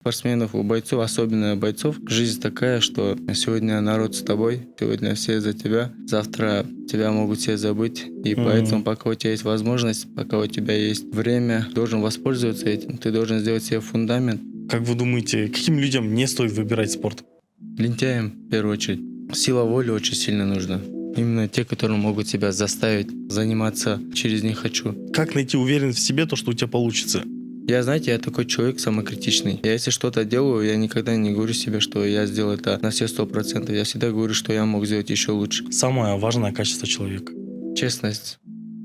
спортсменов, у бойцов, особенно бойцов, жизнь такая, что сегодня народ с тобой, сегодня все за тебя, завтра тебя могут все забыть. И поэтому, пока у тебя есть возможность, пока у тебя есть время, должен воспользоваться этим. Ты должен сделать себе фундамент. Как вы думаете, каким людям не стоит выбирать спорт? Лентяям, в первую очередь. Сила воли очень сильно нужна. Именно те, которые могут себя заставить заниматься через «не хочу». Как найти уверенность в себе, то, что у тебя получится? Я, знаете, я такой человек самокритичный. Я если что-то делаю, я никогда не говорю себе, что я сделал это на все 100%. Я всегда говорю, что я мог сделать еще лучше. Самое важное качество человека. Честность.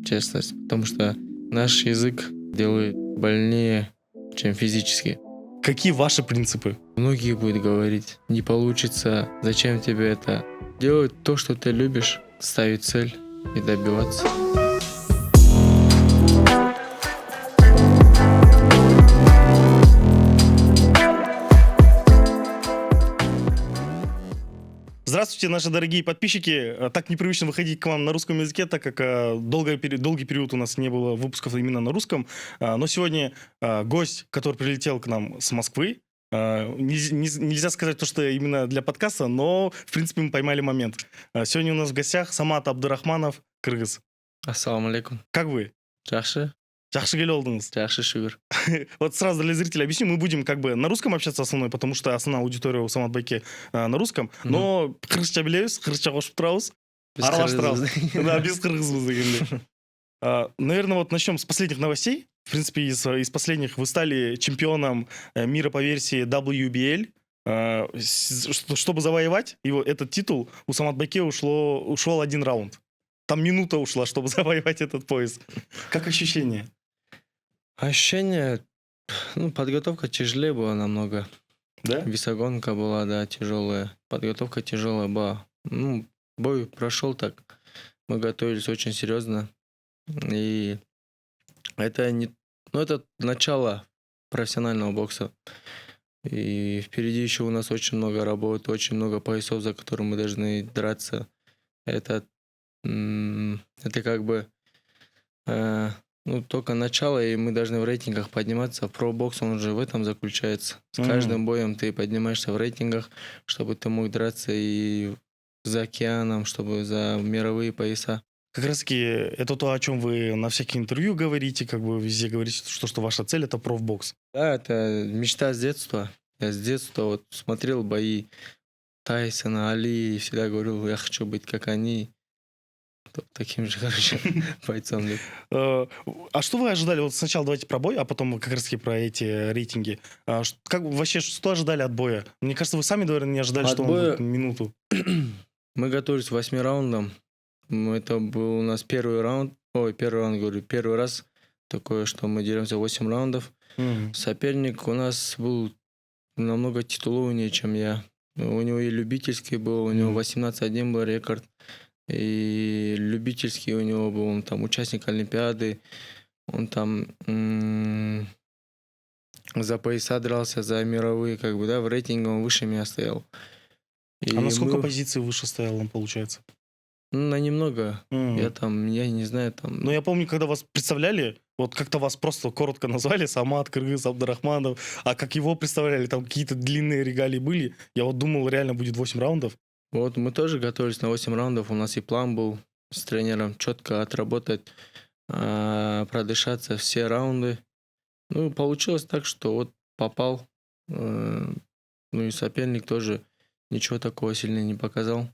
Честность. Потому что наш язык делает больнее, чем физически. Какие ваши принципы? Многие будут говорить, не получится, зачем тебе это? Делать то, что ты любишь, ставить цель и добиваться. Здравствуйте, наши дорогие подписчики. Так непривычно выходить к вам на русском языке, так как долгий период у нас не было выпусков именно на русском. Но сегодня гость, который прилетел к нам с Москвы, нельзя сказать то, что именно для подкаста, но, в принципе, мы поймали момент. Сегодня у нас в гостях Самат Абдурахманов, кыргыз. Ассаламу алейкум. Как вы? Жақсы? Жақсы келе алдыңыз. Жақсы, шүкір. Вот сразу для зрителей объясню, мы будем как бы на русском общаться основной, потому что основная аудитория у Самат Байке на русском, но кыргызча білеміз, кыргызча қосып тұрамыз. Араластырамыз. Да, без кыргызбыз дегенде. Наверное, вот начнем с последних новостей. В принципе, из последних вы стали чемпионом мира по версии WBL. Чтобы завоевать его, этот титул, у Самат Байке ушел один раунд. Там минута ушла, чтобы завоевать этот пояс. Как ощущение? Ощущение, подготовка тяжелее была намного. Да? Весогонка была, да, тяжелая. Подготовка тяжелая была. Бой прошел так. Мы готовились очень серьезно. И это это начало профессионального бокса. И впереди еще у нас очень много работы, очень много поясов, за которые мы должны драться. Это как бы только начало, и мы должны в рейтингах подниматься. Про-бокс, он уже в этом заключается. С каждым боем ты поднимаешься в рейтингах, чтобы ты мог драться и за океаном, чтобы за мировые пояса. Как раз таки это то, о чем вы на всяких интервью говорите, как бы везде говорите, что ваша цель — это профбокс. Да, это мечта с детства. Я с детства вот смотрел бои Тайсона, Али, и всегда говорил, я хочу быть как они. Таким же, бойцом. А что вы ожидали? Вот сначала давайте про бой, а потом как раз таки про эти рейтинги. Как вообще, что ожидали от боя? Мне кажется, вы сами, наверное, не ожидали, что он будет минуту. Мы готовились к 8 раундам. Это был у нас первый раз такое, что мы деремся 8 раундов. Соперник у нас был намного титулованнее, чем я. У него и любительский был, у него 18-1 был рекорд. И любительский у него был, он там участник Олимпиады, он там за пояса дрался, за мировые, в рейтинге он выше меня стоял. А на сколько позиций выше стоял он, получается? На немного. Я не знаю, там... Ну, я помню, когда вас представляли, вот как-то вас просто коротко назвали, Самат, Кыргыз, Абдурахманов, а как его представляли, там какие-то длинные регалии были, я вот думал, реально будет 8 раундов. Вот мы тоже готовились на 8 раундов, у нас и план был с тренером четко отработать, продышаться все раунды. Получилось так, что вот попал, и соперник тоже ничего такого сильно не показал.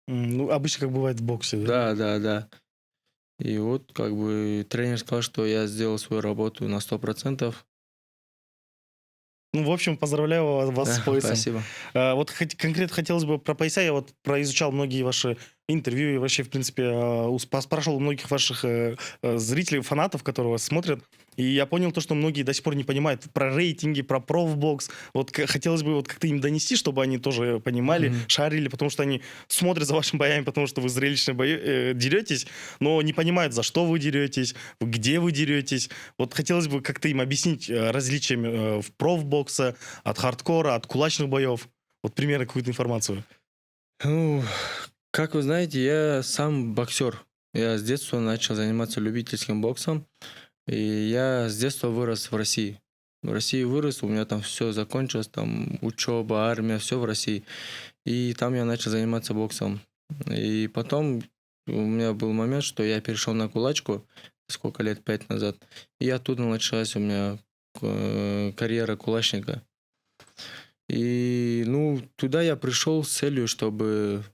Обычно как бывает в боксе, да? Да. И вот тренер сказал, что я сделал свою работу на 100%. В общем, поздравляю вас с поясом. Спасибо. Вот конкретно хотелось бы про пояса. Я вот произучал многие ваши интервью и вообще, в принципе, спрашивал у многих ваших зрителей, фанатов, которые вас смотрят. И я понял то, что многие до сих пор не понимают про рейтинги, про профбокс. Вот хотелось бы как-то им донести, чтобы они тоже понимали, шарили, потому что они смотрят за вашими боями, потому что вы зрелищно деретесь, но не понимают, за что вы деретесь, где вы деретесь. Вот хотелось бы как-то им объяснить различия в профбокса, от хардкора, от кулачных боев. Вот примерно какую-то информацию. Как вы знаете, я сам боксер. Я с детства начал заниматься любительским боксом. И я с детства вырос в России. В России вырос, у меня там все закончилось, там учеба, армия, все в России. И там я начал заниматься боксом. И потом у меня был момент, что я перешел на кулачку, сколько лет, 5 назад. И оттуда началась у меня карьера кулачника. И, ну, туда я пришел с целью, чтобы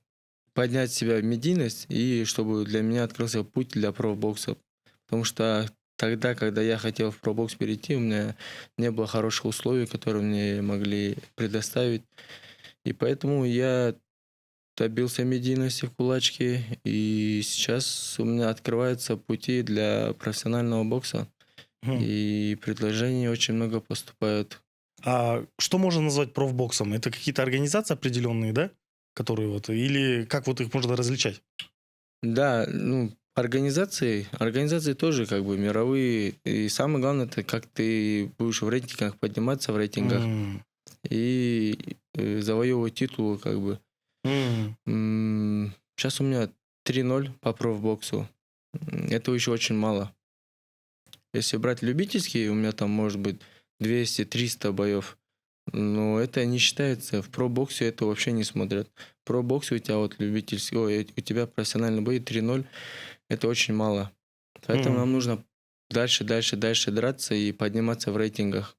поднять себя в медийность и чтобы для меня открылся путь для профбокса. Потому что тогда, когда я хотел в пробокс перейти, у меня не было хороших условий, которые мне могли предоставить. И поэтому я добился медийности в кулачке, и сейчас у меня открываются пути для профессионального бокса, Мгм. и предложений очень много поступают. А что можно назвать профбоксом? Это какие-то организации определенные, да? Которые вот, или как вот их можно различать? Да, ну, организации тоже как бы мировые, и самое главное, это как ты будешь в рейтингах подниматься в рейтингах М, и завоевывать титулы как бы. м, Сейчас у меня 3-0 по профбоксу. Этого еще очень мало. Если брать любительские, у меня там может быть 200-300 боев. Но это не считается. В пробоксе это вообще не смотрят. В пробоксе у тебя вот любительский, ой, у тебя профессиональный бой 3-0. Это очень мало. Поэтому м, нам нужно дальше, дальше, дальше драться и подниматься в рейтингах.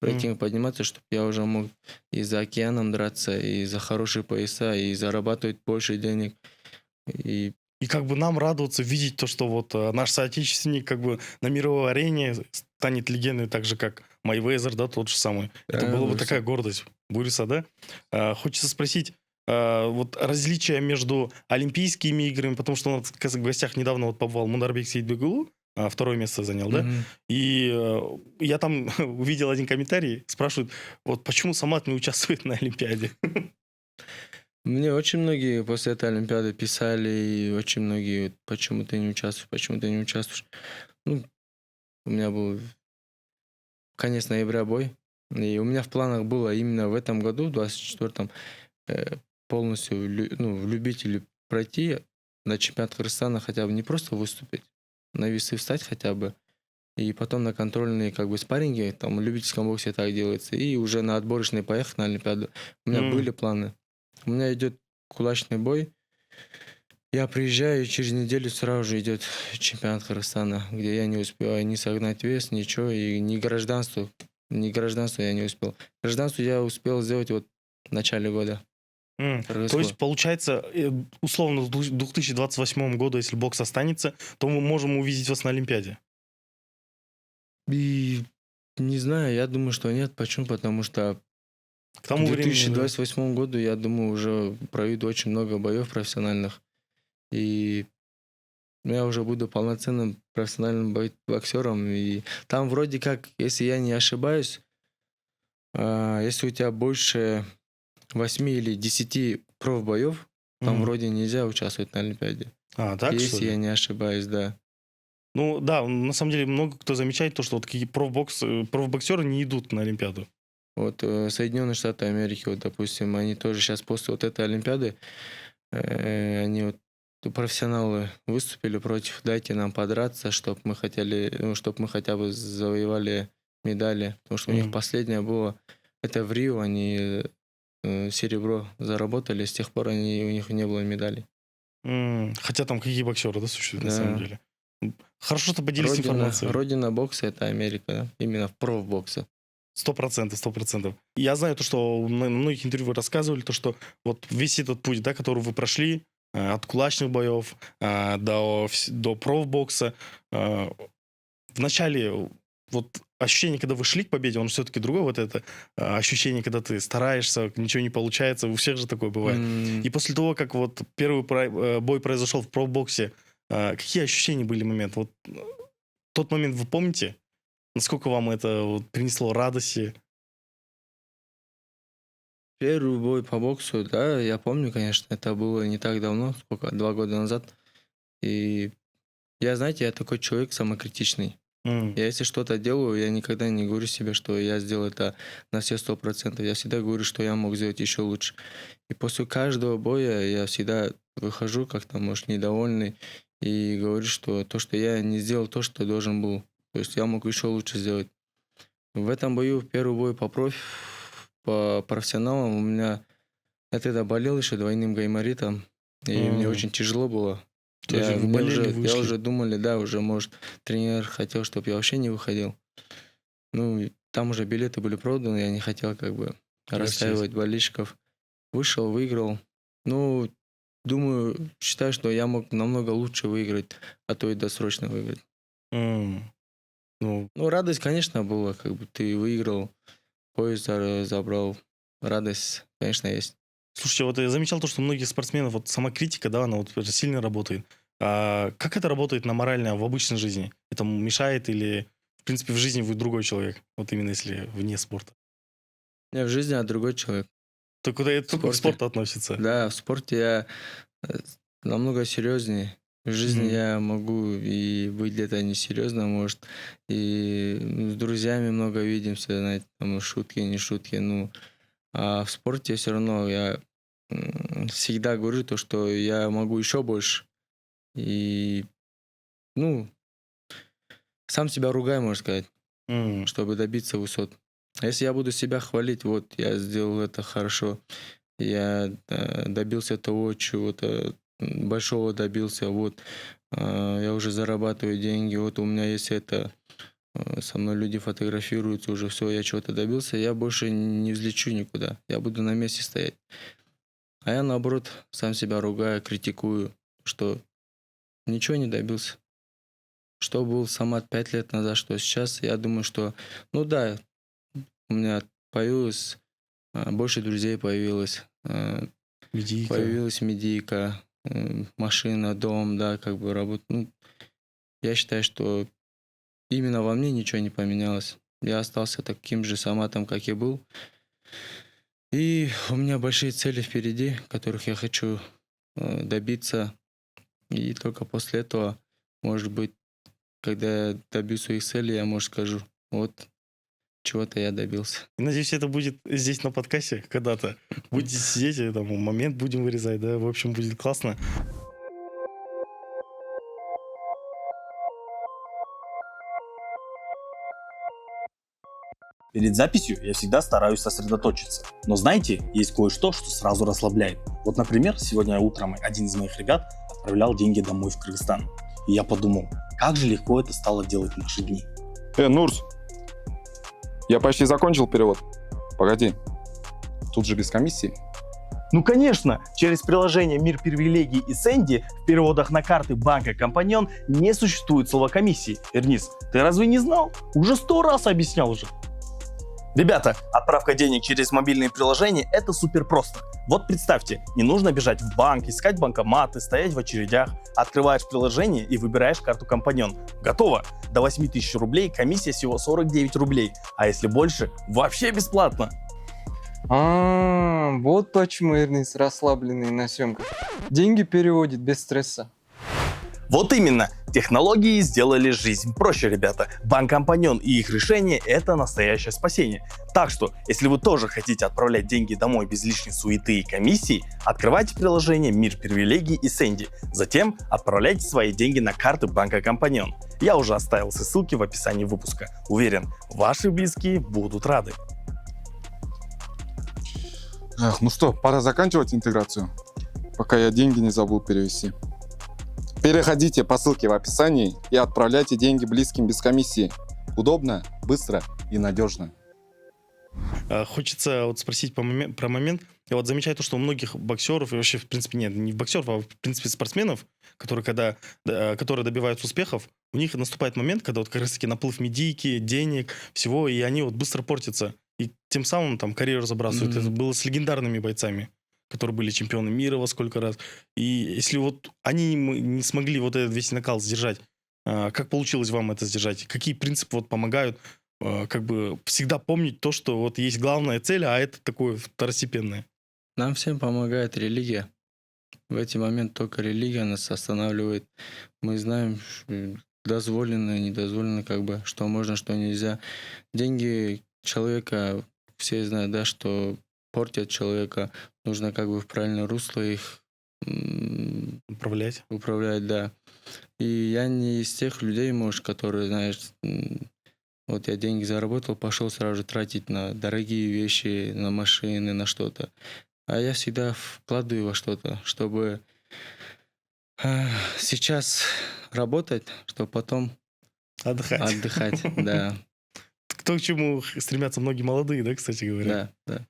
В м. рейтинг подниматься, чтобы я уже мог и за океаном драться, и за хорошие пояса, и зарабатывать больше денег. И И как бы нам радоваться, видеть то, что вот наш соотечественник как бы на мировой арене станет легендой, так же как Майвезер, да, тот же самый. Это да, была бы Буриса. такая гордость Буриса, да? Хочется спросить, вот различия между Олимпийскими играми, потому что у нас в гостях недавно вот побывал Мунарбек Сейдбеглу, второе место занял, да? Мгм. И я там увидел один комментарий, спрашивают, вот почему Самат не участвует на Олимпиаде? Мне очень многие после этой Олимпиады писали, и очень многие, вот, почему ты не участвуешь, почему ты не участвуешь. Ну, у меня был конец ноября бой, и у меня в планах было именно в этом году, в 24-м, полностью ну, в любителю пройти на чемпионат Кыргызстана, хотя бы не просто выступить, на весы встать хотя бы, и потом на контрольные как бы спарринги, там в любительском боксе так делается, и уже на отборочные поехать на Олимпиаду. У меня были М, планы. У меня идет кулачный бой. Я приезжаю, и через неделю сразу же идет чемпионат Кыргызстана, где я не успеваю ни согнать вес, ничего, и ни гражданство я не успел. Гражданство я успел сделать вот в начале года. То Кыргызского. есть, получается, условно, в 2028 году, если бокс останется, то мы можем увидеть вас на Олимпиаде. И не знаю, я думаю, что нет. Почему? Потому что К к тому времени, да. 2028 году, я думаю, уже проведу очень много боев профессиональных. И я уже буду полноценным профессиональным боксером. И там вроде как, если я не ошибаюсь, если у тебя больше 8 или 10 профбоев, там Мгм. вроде нельзя участвовать на Олимпиаде. Так, что Если ли? я не ошибаюсь, да. Ну, да, на самом деле много кто замечает то, что вот какие профбоксеры не идут на Олимпиаду. Вот Соединенные Штаты Америки, вот, допустим, они тоже сейчас после вот этой Олимпиады, они вот профессионалы выступили против, дайте нам подраться, чтобы мы хотели, ну, чтобы мы хотя бы завоевали медали. Потому что у них Мгм. последнее было, это в Рио, они серебро заработали, с тех пор у них не было медалей. Хотя там какие боксеры, да, существуют на самом Да. деле. Хорошо, что поделились Родина, информацией. родина бокса это Америка, да? Именно в профбоксе. 100%, 100%. Я знаю то, что на многих интервью вы рассказывали, то, что вот весь этот путь, да, который вы прошли, от кулачных боев до профбокса, э, в начале вот ощущение, когда вы шли к победе, он все-таки другое, вот это ощущение, когда ты стараешься, ничего не получается, у всех же такое бывает. М, И после того, как вот первый бой произошел в профбоксе, какие ощущения были момент? Вот тот момент вы помните? Насколько вам это вот принесло радости? Первый бой по боксу, да, я помню, конечно, это было не так давно, сколько, 2 года назад. И я, знаете, я такой человек самокритичный. М, Я если что-то делаю, я никогда не говорю себе, что я сделал это на все 100%. Я всегда говорю, что я мог сделать еще лучше. И после каждого боя я всегда выхожу как-то, может, недовольный и говорю, что то, что я не сделал то, что должен был. То есть я мог еще лучше сделать. В этом бою, первый бой по профессионалам, у меня я тогда болел еще двойным гайморитом, и мне М, очень тяжело было. То есть вы Мне болели, уже, я вышли. уже думали, да, уже, может, тренер хотел, чтобы я вообще не выходил. Ну, и там уже билеты были проданы, я не хотел как бы Расчесть. расстраивать болельщиков. Вышел, выиграл. Ну, думаю, считаю, что я мог намного лучше выиграть, а то и досрочно выиграть. М, Ну, Ну, радость, конечно, была, как бы ты выиграл, пояс забрал. Радость, конечно, есть. слушайте, вот я замечал то, что у многих спортсменов вот самокритика, да, она вот сильно работает. Как это работает на морально в обычной жизни? Это мешает или, в принципе, в жизни вы другой человек? Вот именно если вне спорта. Я в жизни, а другой человек. Только это В только к спорте. спорту относится. Да, в спорте я э, намного серьезнее. В жизни Мгм. я могу и быть где-то несерьезно, может, и с друзьями много видимся, знаете, там шутки, не шутки, ну, а в спорте все равно я всегда говорю то, что я могу еще больше. И, ну, сам себя ругаю, можно сказать, М, чтобы добиться высот. А если я буду себя хвалить, вот, я сделал это хорошо, я добился того, чего-то большого добился, вот, я уже зарабатываю деньги, вот у меня есть это, со мной люди фотографируются, уже все, я чего-то добился, я больше не взлечу никуда, я буду на месте стоять. А я, наоборот, сам себя ругаю, критикую, что ничего не добился. Что был Самат 5 лет назад, что сейчас, я думаю, что, ну да, у меня появилось, больше друзей появилось, Медийка. появилась медийка, машина, дом, да, как бы работа. Ну, я считаю, что именно во мне ничего не поменялось. Я остался таким же Саматом, как и был. И у меня большие цели впереди, которых я хочу добиться. И только после этого, может быть, когда я добьюсь своих целей, я, может, скажу, вот чего-то я добился. И надеюсь, это будет здесь на подкасте когда-то. Будете сидеть, и там момент будем вырезать, да, в общем, будет классно. Перед записью я всегда стараюсь сосредоточиться. Но знаете, есть кое-что, что сразу расслабляет. Вот, например, сегодня утром один из моих ребят отправлял деньги домой в Кыргызстан. И я подумал, как же легко это стало делать в наши дни. Нурс, я почти закончил перевод. Погоди, тут же без комиссии. Ну конечно, через приложение Мир привилегий и Сэнди в переводах на карты банка Компаньон не существует слова комиссии. Эрнис, ты разве не знал? Уже 100 раз объяснял уже. Ребята, отправка денег через мобильные приложения – это супер просто. Вот представьте, не нужно бежать в банк, искать банкоматы, стоять в очередях. Открываешь приложение и выбираешь карту Компаньон. Готово! До 8000 рублей комиссия всего 49 рублей. А если больше, вообще бесплатно. Вот почему Эрнис расслабленный на съемках. Деньги переводит без стресса. Вот именно, технологии сделали жизнь проще, ребята. Банк Компаньон и их решения – это настоящее спасение. Так что, если вы тоже хотите отправлять деньги домой без лишней суеты и комиссий, открывайте приложение Мир привилегий и Сэнди. Затем отправляйте свои деньги на карты банка Компаньон. Я уже оставил все ссылки в описании выпуска. Уверен, ваши близкие будут рады. Эх, ну что, пора заканчивать интеграцию, пока я деньги не забыл перевести. Переходите по ссылке в описании и отправляйте деньги близким без комиссии. Удобно, быстро и надежно. Хочется вот спросить про момент. Я вот замечаю то, что у многих боксеров, и вообще, в принципе, нет, не боксеров, а в принципе спортсменов, которые добиваются успехов, у них наступает момент, когда вот как раз-таки наплыв медийки, денег, всего, и они вот быстро портятся. И тем самым там карьеру забрасывают. Это было с легендарными бойцами, которые были чемпионы мира во сколько раз. И если вот они не смогли вот этот весь накал сдержать, как получилось вам это сдержать? Какие принципы вот помогают как бы всегда помнить то, что вот есть главная цель, а это такое второстепенное? Нам всем помогает религия. В эти моменты только религия нас останавливает. Мы знаем, дозволено и недозволено, как бы, что можно, что нельзя. Деньги человека, все знают, да, что портят человека. Нужно как бы в правильное русло их Управлять? управлять, да. И я не из тех людей, может, которые, знаешь, Вот я деньги заработал, пошел сразу же тратить на дорогие вещи, на машины, на что-то. А я всегда вкладываю во что-то, чтобы сейчас работать, чтобы потом Отдыхать. отдыхать. Да, То, к чему стремятся многие молодые, да, кстати говоря. да.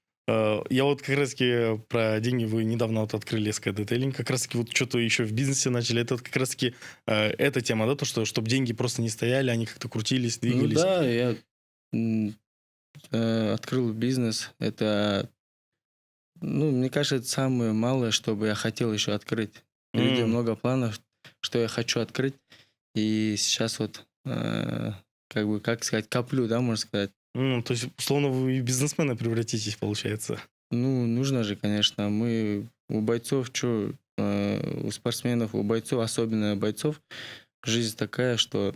Я вот как раз-таки про деньги вы недавно вот открыли СК Детейлинг, как раз-таки вот что-то еще в бизнесе начали. Это вот как раз-таки эта тема, да, то, что чтобы деньги просто не стояли, они как-то крутились, Ну двигались. да, я открыл бизнес. Это, ну, мне кажется, это самое малое, что бы я хотел еще открыть. Впереди много планов, что я хочу открыть. И сейчас вот, как бы, как сказать, коплю, да, можно сказать. То есть, условно, вы в бизнесмена превратитесь, получается. Ну, нужно же, конечно. Мы у бойцов, у спортсменов, у бойцов, особенно бойцов, жизнь такая, что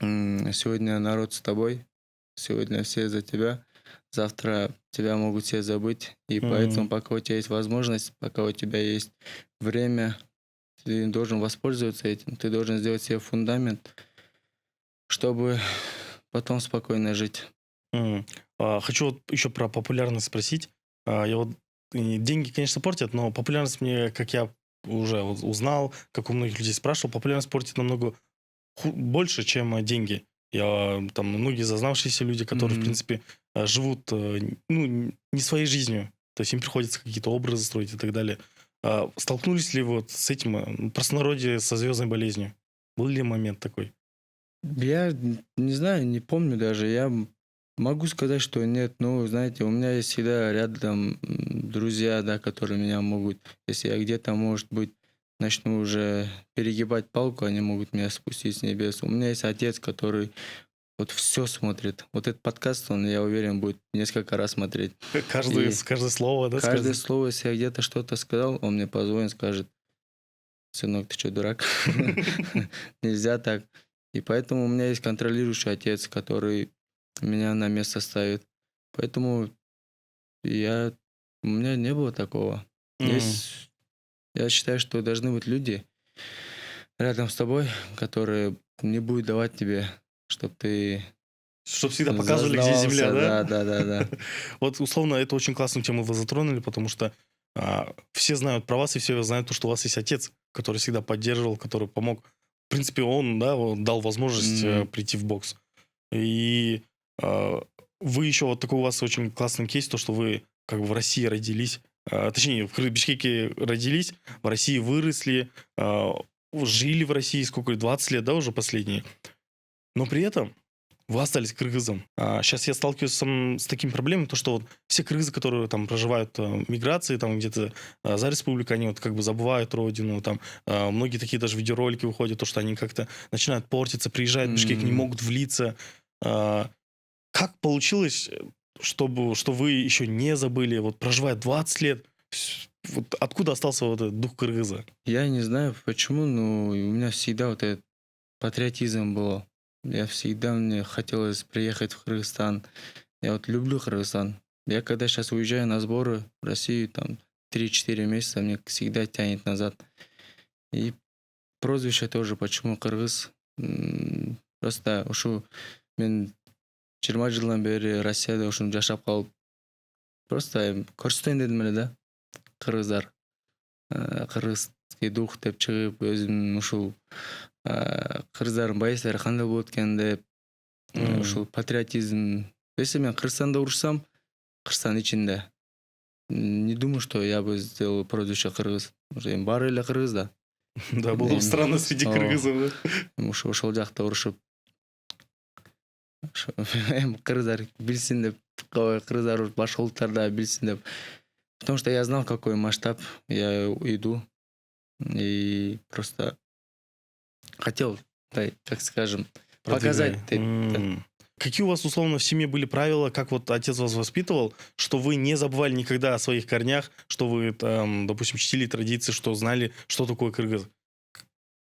сегодня народ с тобой, сегодня все за тебя, завтра тебя могут все забыть. И поэтому, пока у тебя есть возможность, пока у тебя есть время, ты должен воспользоваться этим, ты должен сделать себе фундамент, чтобы потом спокойно жить. Хочу вот еще про популярность спросить. Я вот деньги, конечно, портят, но популярность мне, как я уже вот узнал, как у многих людей спрашивал, популярность портит намного больше, чем деньги. Там многие зазнавшиеся люди, которые, в принципе, живут ну, не своей жизнью. То есть им приходится какие-то образы строить и так далее. Столкнулись ли вот с этим в простонародье со звездной болезнью? Был ли момент такой? Я не знаю, не помню даже. Я могу сказать, что нет. Ну, знаете, у меня есть всегда рядом друзья, да, которые меня могут, если я где-то, может быть, начну уже перегибать палку, они могут меня спустить с небес. У меня есть отец, который вот все смотрит. Вот этот подкаст, он, я уверен, будет несколько раз смотреть. Каждое слово, да? Каждое сказать? слово, если я где-то что-то сказал, он мне позвонит, скажет: сынок, ты что, дурак? Нельзя так. И поэтому у меня есть контролирующий отец, который меня на место ставит. Поэтому у меня не было такого. Я считаю, что должны быть люди рядом с тобой, которые не будут давать тебе, чтобы ты Чтобы всегда показывали, где земля, да? Да. Вот, условно, это очень классную тему вы затронули, потому что все знают про вас, и все знают то, что у вас есть отец, который всегда поддерживал, который помог. В принципе, он, да, он дал возможность прийти в бокс. И вы еще, вот такой у вас очень классный кейс, то, что вы как бы в России родились, точнее, в Бишкеке родились, в России выросли, жили в России сколько, 20 лет, да, уже последние. Но при этом вы остались кыргызом. Сейчас я сталкиваюсь с такими проблемами, то что вот все кыргызы, которые там проживают в миграции, там где-то за республику, они вот как бы забывают родину, там многие такие даже видеоролики выходят, то что они как-то начинают портиться, приезжают в Бишкек, не могут влиться. Как получилось, что вы еще не забыли, вот проживая 20 лет, вот откуда остался вот этот дух кыргыза? Я не знаю почему, но у меня всегда вот этот патриотизм был. Мне хотелось приехать в Кыргызстан. Я вот люблю Кыргызстан. Я когда сейчас уезжаю на сборы в Россию, там 3-4 месяца, мне всегда тянет назад. И прозвище тоже, почему кыргыз. Просто ушу мен 20 жылдан бері Россияда ушуну жашап калып, просто көрсөтөйүн дедим эле да. Кыргыздар, кыргызский дух деп чыгып, өзүмдүн ушул кыргыздардын боецтери кандай болот экен деп, ушул патриотизм. Если мен Кыргызстанда урушсам, Кыргызстан ичинде, не думаю, что я бы сделал прозвище кыргыз. Уже баары эле кыргыз да. Да, было бы странно среди кыргызов. Ошол жакта урушуп, кыргыздар билсин деп, кыргыздар башка улуттар да билсин деп. Потому что я знал, какой масштаб я иду. И просто хотел, так скажем, показать. Какие у вас, условно, в семье были правила, как вот отец вас воспитывал, что вы не забывали никогда о своих корнях, что вы, там, допустим, чтили традиции, что знали, что такое кыргыз?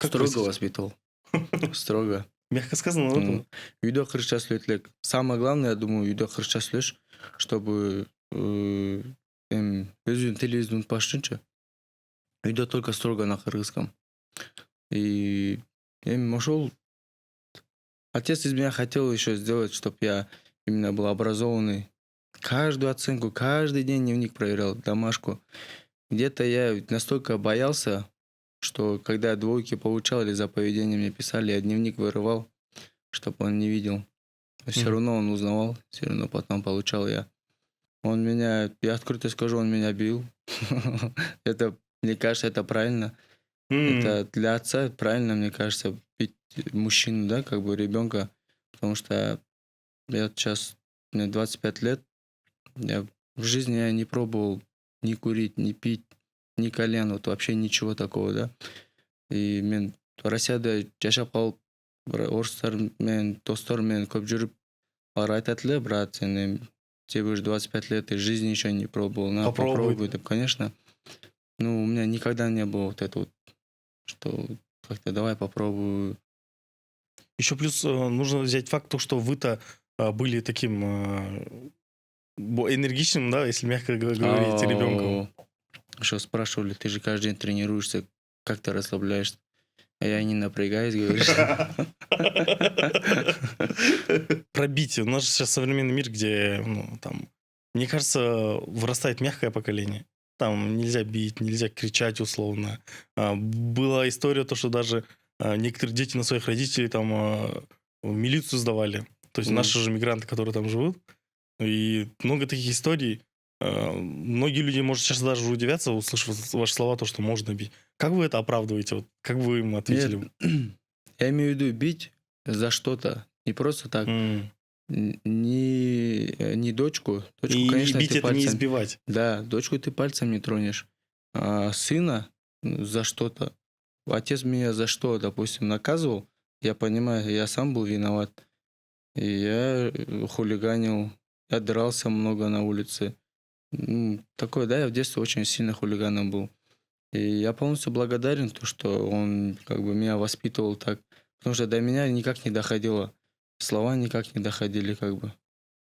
Строго воспитывал. Строго. Мягко сказано, да? Үйдө кыргызча сүйлөйт элек. Самое главное, я думаю, үйдө кыргызча сүйлөш, чтобы өзүнүн тилибизди унутпаш үчүнчү. Үйдө только строго на кыргызском. И ошол Отец из меня хотел еще сделать, чтобы я именно был образованный. Каждую оценку, каждый день дневник проверял, домашку. Где-то я настолько боялся, что когда двойки получал или за поведение мне писали, я дневник вырывал, чтобы он не видел. Все Мгм. равно он узнавал, все равно потом получал я. Он меня, я открыто скажу, он меня бил. Это, мне кажется, это правильно. Это для отца правильно, мне кажется, бить мужчину, да, как бы ребенка. Потому что я сейчас, мне 25 лет, я в жизни я не пробовал ни курить, ни пить, ни кальян, вот вообще ничего такого, да. И мен Россияда жашап калып, орыстар менен, достармен көп жүрүп, алар айтат эле, брат, сен тебе уже 25 лет, ты жизни еще не пробовал, на, попробуй. деп, конечно. Ну, у меня никогда не было вот это вот, что как-то давай попробую. Еще плюс нужно взять факт, то, что вы-то были таким энергичным, да, если мягко говорить, ребенком. Что спрашивали, ты же каждый день тренируешься, как ты расслабляешься? А я не напрягаюсь, говоришь. Пробить. У нас же сейчас современный мир, где, ну, там, мне кажется, вырастает мягкое поколение. Там нельзя бить, нельзя кричать условно. Была история, то, что даже некоторые дети на своих родителей там в милицию сдавали. То есть наши же мигранты, которые там живут. И много таких историй. Многие люди, может, сейчас даже удивятся, услышав ваши слова, то, что можно бить. Как вы это оправдываете? Вот, как вы им ответили? Я имею в виду бить за что-то. Не просто так. Не дочку. Дочку, И конечно, бить ты это не пальцем... избивать. Да, дочку ты пальцем не тронешь. А сына за что-то. Отец меня за что, допустим, наказывал. Я понимаю, я сам был виноват. И я хулиганил. Я дрался много на улице. Такой, да, я в детстве очень сильно хулиганом был. И я полностью благодарен, то, что он как бы меня воспитывал так. Потому что до меня никак не доходило. Слова никак не доходили, как бы.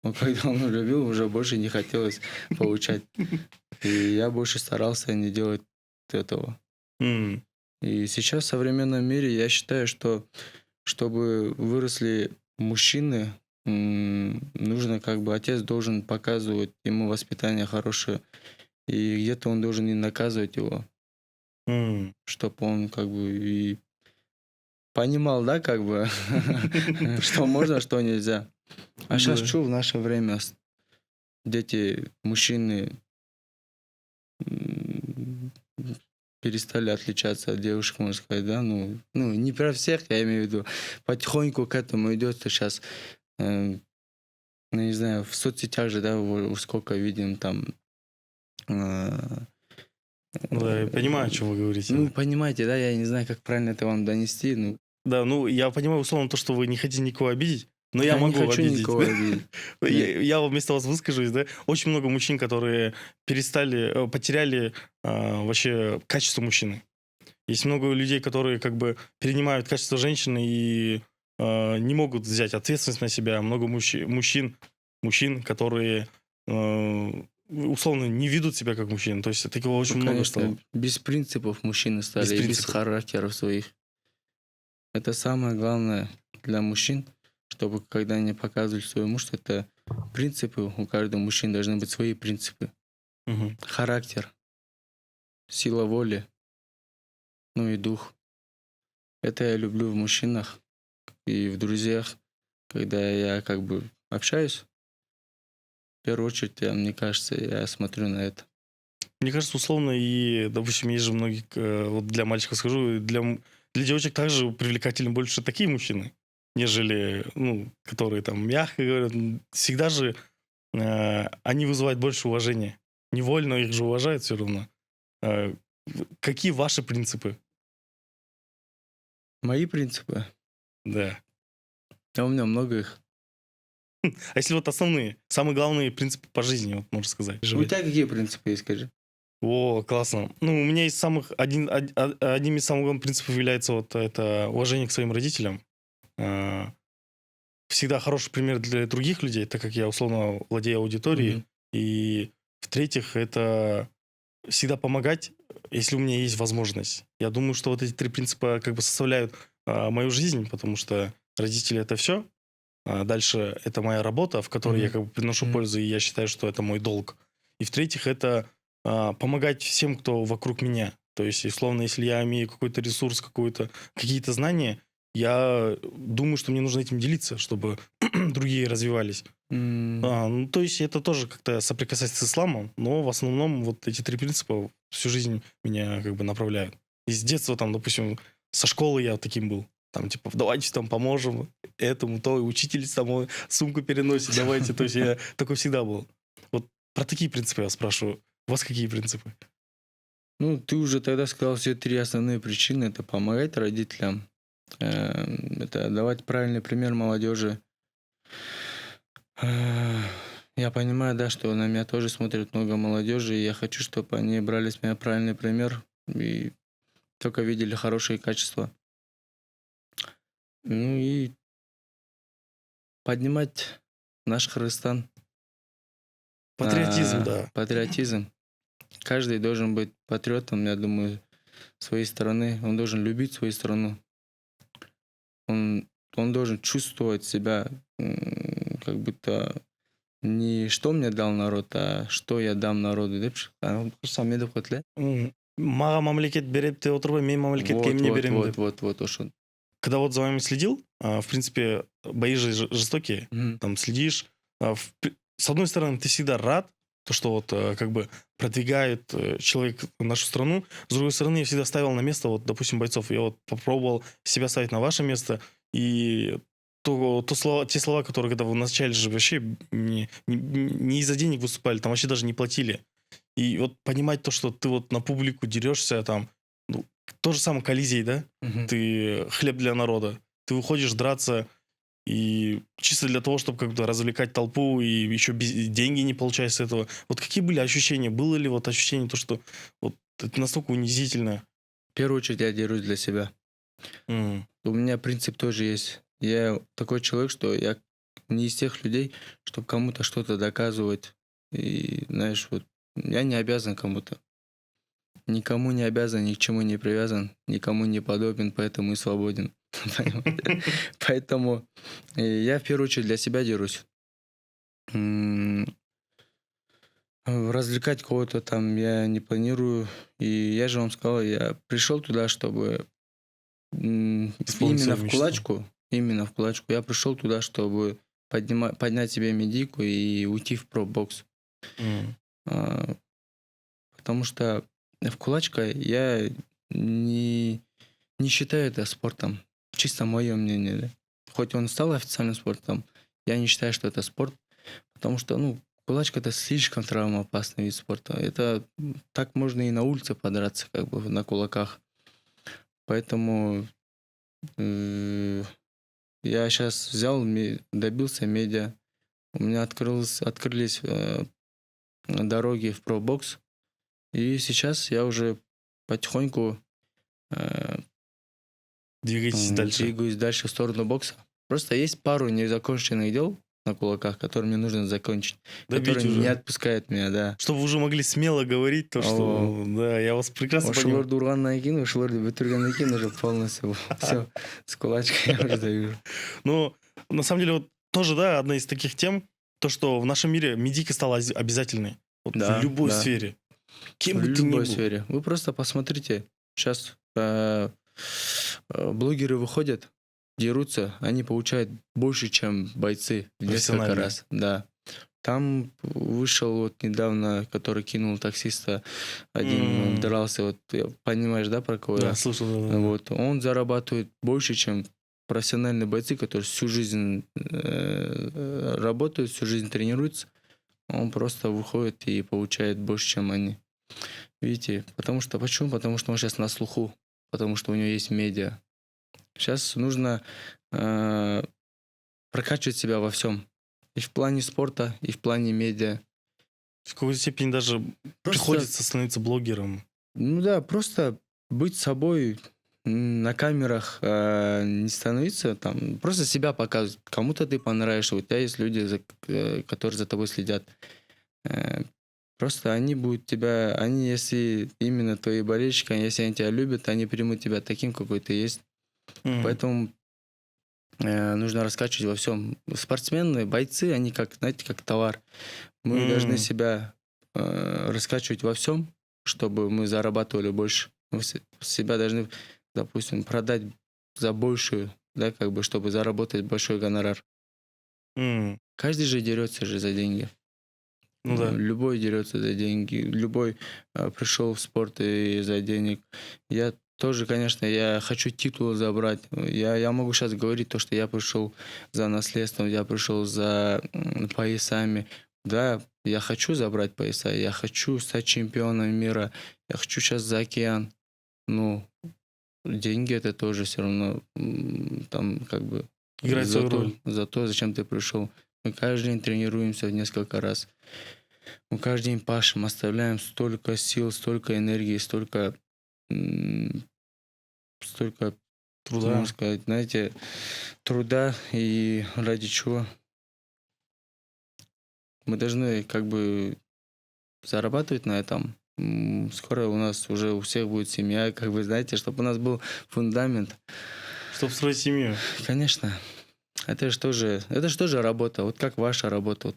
Но когда он любил, уже больше не хотелось получать. И я больше старался не делать этого. И сейчас в современном мире я считаю, что чтобы выросли мужчины, нужно как бы отец должен показывать ему воспитание хорошее. И где-то он должен и наказывать его. Чтобы он как бы и понимал, да, как бы, что можно, что нельзя. А сейчас что в наше время дети, мужчины перестали отличаться от девушек, можно сказать, да, ну не про всех, я имею в виду, потихоньку к этому идет сейчас, ну, не знаю, в соцсетях же, да, сколько видим там. Да, я понимаю, о чем вы говорите. Ну, понимаете, да, я не знаю, как правильно это вам донести, ну. Да, ну, я понимаю условно то, что вы не хотите никого обидеть, но я могу не хочу обидеть. никого обидеть. Я вместо вас выскажусь, да. Очень много мужчин, которые потеряли вообще качество мужчины. Есть много людей, которые как бы перенимают качество женщины и не могут взять ответственность на себя. Много мужчин, которые условно не ведут себя как мужчины. То есть такого очень много Конечно, стало. без принципов мужчины стали, Без и без принципов. характеров своих. Это самое главное для мужчин, чтобы когда они показывали свой муж, это принципы, у каждого мужчины должны быть свои принципы. Мгм. Характер, сила воли, ну и дух. Это я люблю в мужчинах и в друзьях, когда я как бы общаюсь. В первую очередь, мне кажется, я смотрю на это. Мне кажется, условно, и, допустим, есть же многие, вот для мальчиков скажу, для девочек также привлекательны больше такие мужчины, нежели, ну, которые там мягко говорят. Всегда же они вызывают больше уважения. Невольно их же уважают все равно. Какие ваши принципы? Мои принципы? Да. А у меня много их. А если вот основные, самые главные принципы по жизни, вот можно сказать? У тебя какие принципы есть, скажи? О, классно. Ну, у меня есть одним из самых главных принципов является вот это уважение к своим родителям. Всегда хороший пример для других людей, так как я условно владею аудиторией. И в-третьих, это всегда помогать, если у меня есть возможность. Я думаю, что вот эти три принципа как бы составляют мою жизнь, потому что родители это все, а дальше это моя работа, в которой я Мгм. как бы приношу Мгм. пользу, и я считаю, что это мой долг. И в-третьих, это помогать всем, кто вокруг меня. То есть, условно, если я имею какой-то ресурс, какие-то знания, я думаю, что мне нужно этим делиться, чтобы другие развивались. М, Ну, то есть это тоже как-то соприкасается с исламом, но в основном вот эти три принципа всю жизнь меня как бы направляют. И с детства там, допустим, со школы я таким был. Там, типа, давайте там поможем этому, то, и учитель самой сумку переносит, давайте. То есть я такой всегда был. Вот про такие принципы я спрашиваю. У вас какие принципы? Ну, ты уже тогда сказал все три основные причины. Это помогать родителям, это давать правильный пример молодежи. Э, Я понимаю, да, что на меня тоже смотрит много молодежи, и я хочу, чтобы они брали с меня правильный пример и только видели хорошие качества. Ну и поднимать наш Кыргызстан, Патриотизм, да. патриотизм. Каждый должен быть патриотом, я думаю, своей страны. Он должен любить свою страну. Он, он должен чувствовать себя как будто не что мне дал народ, а что я дам народу. Деп сам деп қойды ле. Маған мамлекет береді деп отыр ғой, мен мамлекетке Вот, эмне вот, беремін вот, деп. вот, ошо. Когда вот за вами следил, в принципе, бои же жестокие, Мгм. там следишь. С одной стороны, ты всегда рад, то, что вот как бы продвигает человек нашу страну. С другой стороны, я всегда ставил на место, вот, допустим, бойцов. Я вот попробовал себя ставить на ваше место, и те слова, которые когда вы вначале же вообще не из-за денег выступали, там вообще даже не платили. И вот понимать то, что ты вот на публику дерешься, там, ну, то же самое Колизей, да? Мгм. Ты хлеб для народа. Ты выходишь драться и чисто для того, чтобы как-то развлекать толпу, и еще деньги не получаешь с этого. Вот какие были ощущения? Было ли вот ощущение то, что вот это настолько унизительно? В первую очередь я дерусь для себя. М. У меня принцип тоже есть. Я такой человек, что я не из тех людей, чтобы кому-то что-то доказывать. И, знаешь, вот я не обязан кому-то. Никому не обязан, ни к чему не привязан, никому не подобен, поэтому и свободен. Понимаете? Поэтому я в первую очередь для себя дерусь. Развлекать кого-то там я не планирую. И я же вам сказал, я пришел туда, чтобы Исполнить именно свою в мечту. кулачку, именно в кулачку. Я пришел туда, чтобы поднять себе медийку и уйти в пробокс. М. А, Потому что в кулачка я не считаю это спортом. Чисто мое мнение. Да. Хоть он стал официальным спортом, я не считаю, что это спорт. Потому что, кулачка это слишком травмоопасный вид спорта. Это так можно и на улице подраться, как бы на кулаках. Поэтому я сейчас взял, добился медиа. У меня открылись дороги в пробокс. И сейчас я уже потихоньку Двигайтесь дальше. двигаюсь дальше в сторону бокса. Просто есть пару незаконченных дел на кулаках, которые мне нужно закончить. Добить Которые не уже. отпускают меня, да. Чтобы вы уже могли смело говорить то, что... Да, я вас прекрасно понимаю. Ошолорду урганнан кийин, ошолорду бүтүргөндөн кийин уже полностью все с кулачкой я уже даю. Но на самом деле вот тоже, да, одна из таких тем, то, что в нашем мире медийка стала обязательной. Вот Да, в любой да. сфере. Кем В бы ты ни любой был. сфере. Вы просто посмотрите, сейчас блогеры выходят, дерутся, они получают больше, чем бойцы в несколько Профессиональные. раз. Да. Там вышел вот недавно, который кинул таксиста, один дрался, вот понимаешь, да, про кого Да, я? слушай, да. Вот, он зарабатывает больше, чем профессиональные бойцы, которые всю жизнь работают, всю жизнь тренируются. Он просто выходит и получает больше, чем они. Видите? Почему? Потому что он сейчас на слуху. Потому что у него есть медиа. Сейчас нужно прокачивать себя во всем. И в плане спорта, и в плане медиа. В какой-то степени даже приходится становиться блогером. Ну да, просто быть собой на камерах, не становиться там, просто себя показывать. Кому-то ты понравишься, у тебя есть люди, которые за тобой следят. Просто они будут тебя, если именно твои болельщики, если они тебя любят, они примут тебя таким, какой ты есть. Мгм. Поэтому нужно раскачивать во всем. Спортсмены, бойцы, они как, знаете, как товар. Мы должны себя раскачивать во всем, чтобы мы зарабатывали больше. Мы себя должны, допустим, продать за большую, да, как бы, чтобы заработать большой гонорар. Каждый же дерется же за деньги. Ну да. Любой дерется за деньги, любой пришел в спорт и за денег. Я тоже, конечно, я хочу титул забрать. Я могу сейчас говорить то, что я пришел за наследством, я пришел за поясами. Да, я хочу забрать пояса, я хочу стать чемпионом мира, я хочу сейчас за океан. Ну, деньги это тоже все равно там как бы Играет свою роль. за то, зачем ты пришел. Мы каждый день тренируемся в несколько раз. Мы каждый день пашем, оставляем столько сил, столько энергии, столько Труда. можно сказать, знаете, труда. И ради чего? Мы должны как бы зарабатывать на этом. Скоро у нас уже у всех будет семья, как вы знаете, чтобы у нас был фундамент. Чтобы строить семью. Конечно. Это же тоже работа. Вот как ваша работа. Вот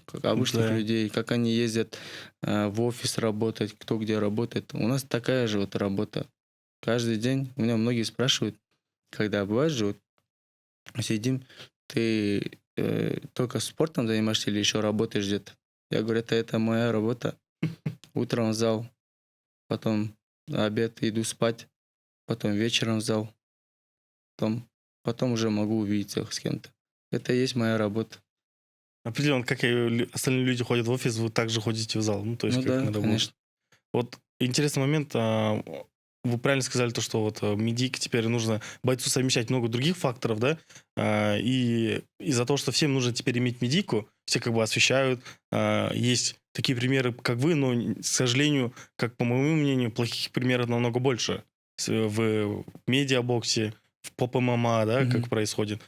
как обычных Да. людей, как они ездят в офис работать, кто где работает. У нас такая же вот работа. Каждый день. У меня многие спрашивают, когда бывает же, вот, сидим, ты только спортом занимаешься или еще работаешь где-то? Я говорю, это моя работа. Утром в зал, потом на обед иду спать, потом вечером в зал, потом уже могу увидеться с кем-то. Это и есть моя работа. Определенно, как и остальные люди ходят в офис, вы также ходите в зал. Ну, то есть, Ну как да, надо было. конечно. Вот интересный момент. Вы правильно сказали то, что вот медийка теперь нужно бойцу совмещать много других факторов, да? И из-за того, что всем нужно теперь иметь медийку, все как бы освещают. Есть такие примеры, как вы, но, к сожалению, как по моему мнению, плохих примеров намного больше в медиабоксе, в поп-ММА, да, как происходит.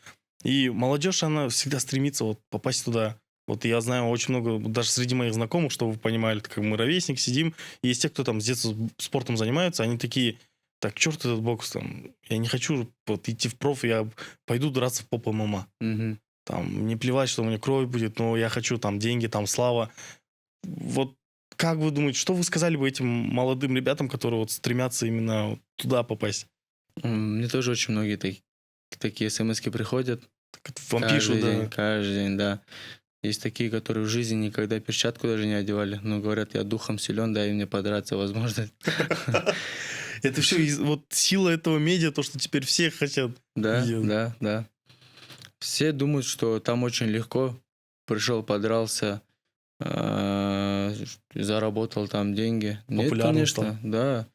И молодежь, она всегда стремится вот попасть туда. Вот я знаю очень много, даже среди моих знакомых, что вы понимали, как мы ровесник, сидим, и есть те, кто там с детства спортом занимаются, они такие, так, черт этот бокс, там, я не хочу вот идти в проф, я пойду драться в поп-ММА. Там, мне плевать, что у меня кровь будет, но я хочу там деньги, там слава. Вот как вы думаете, что вы сказали бы этим молодым ребятам, которые вот стремятся именно туда попасть? Мне тоже очень многие такие смс-ки приходят. Вам пишут, да. Каждый день, да. Есть такие, которые в жизни никогда перчатку даже не одевали, но говорят, я духом силен, дай мне подраться возможность. Это все вот сила этого медиа, то, что теперь все хотят. Да. Все думают, что там очень легко. Пришел, подрался, заработал там деньги. Нет, конечно, да.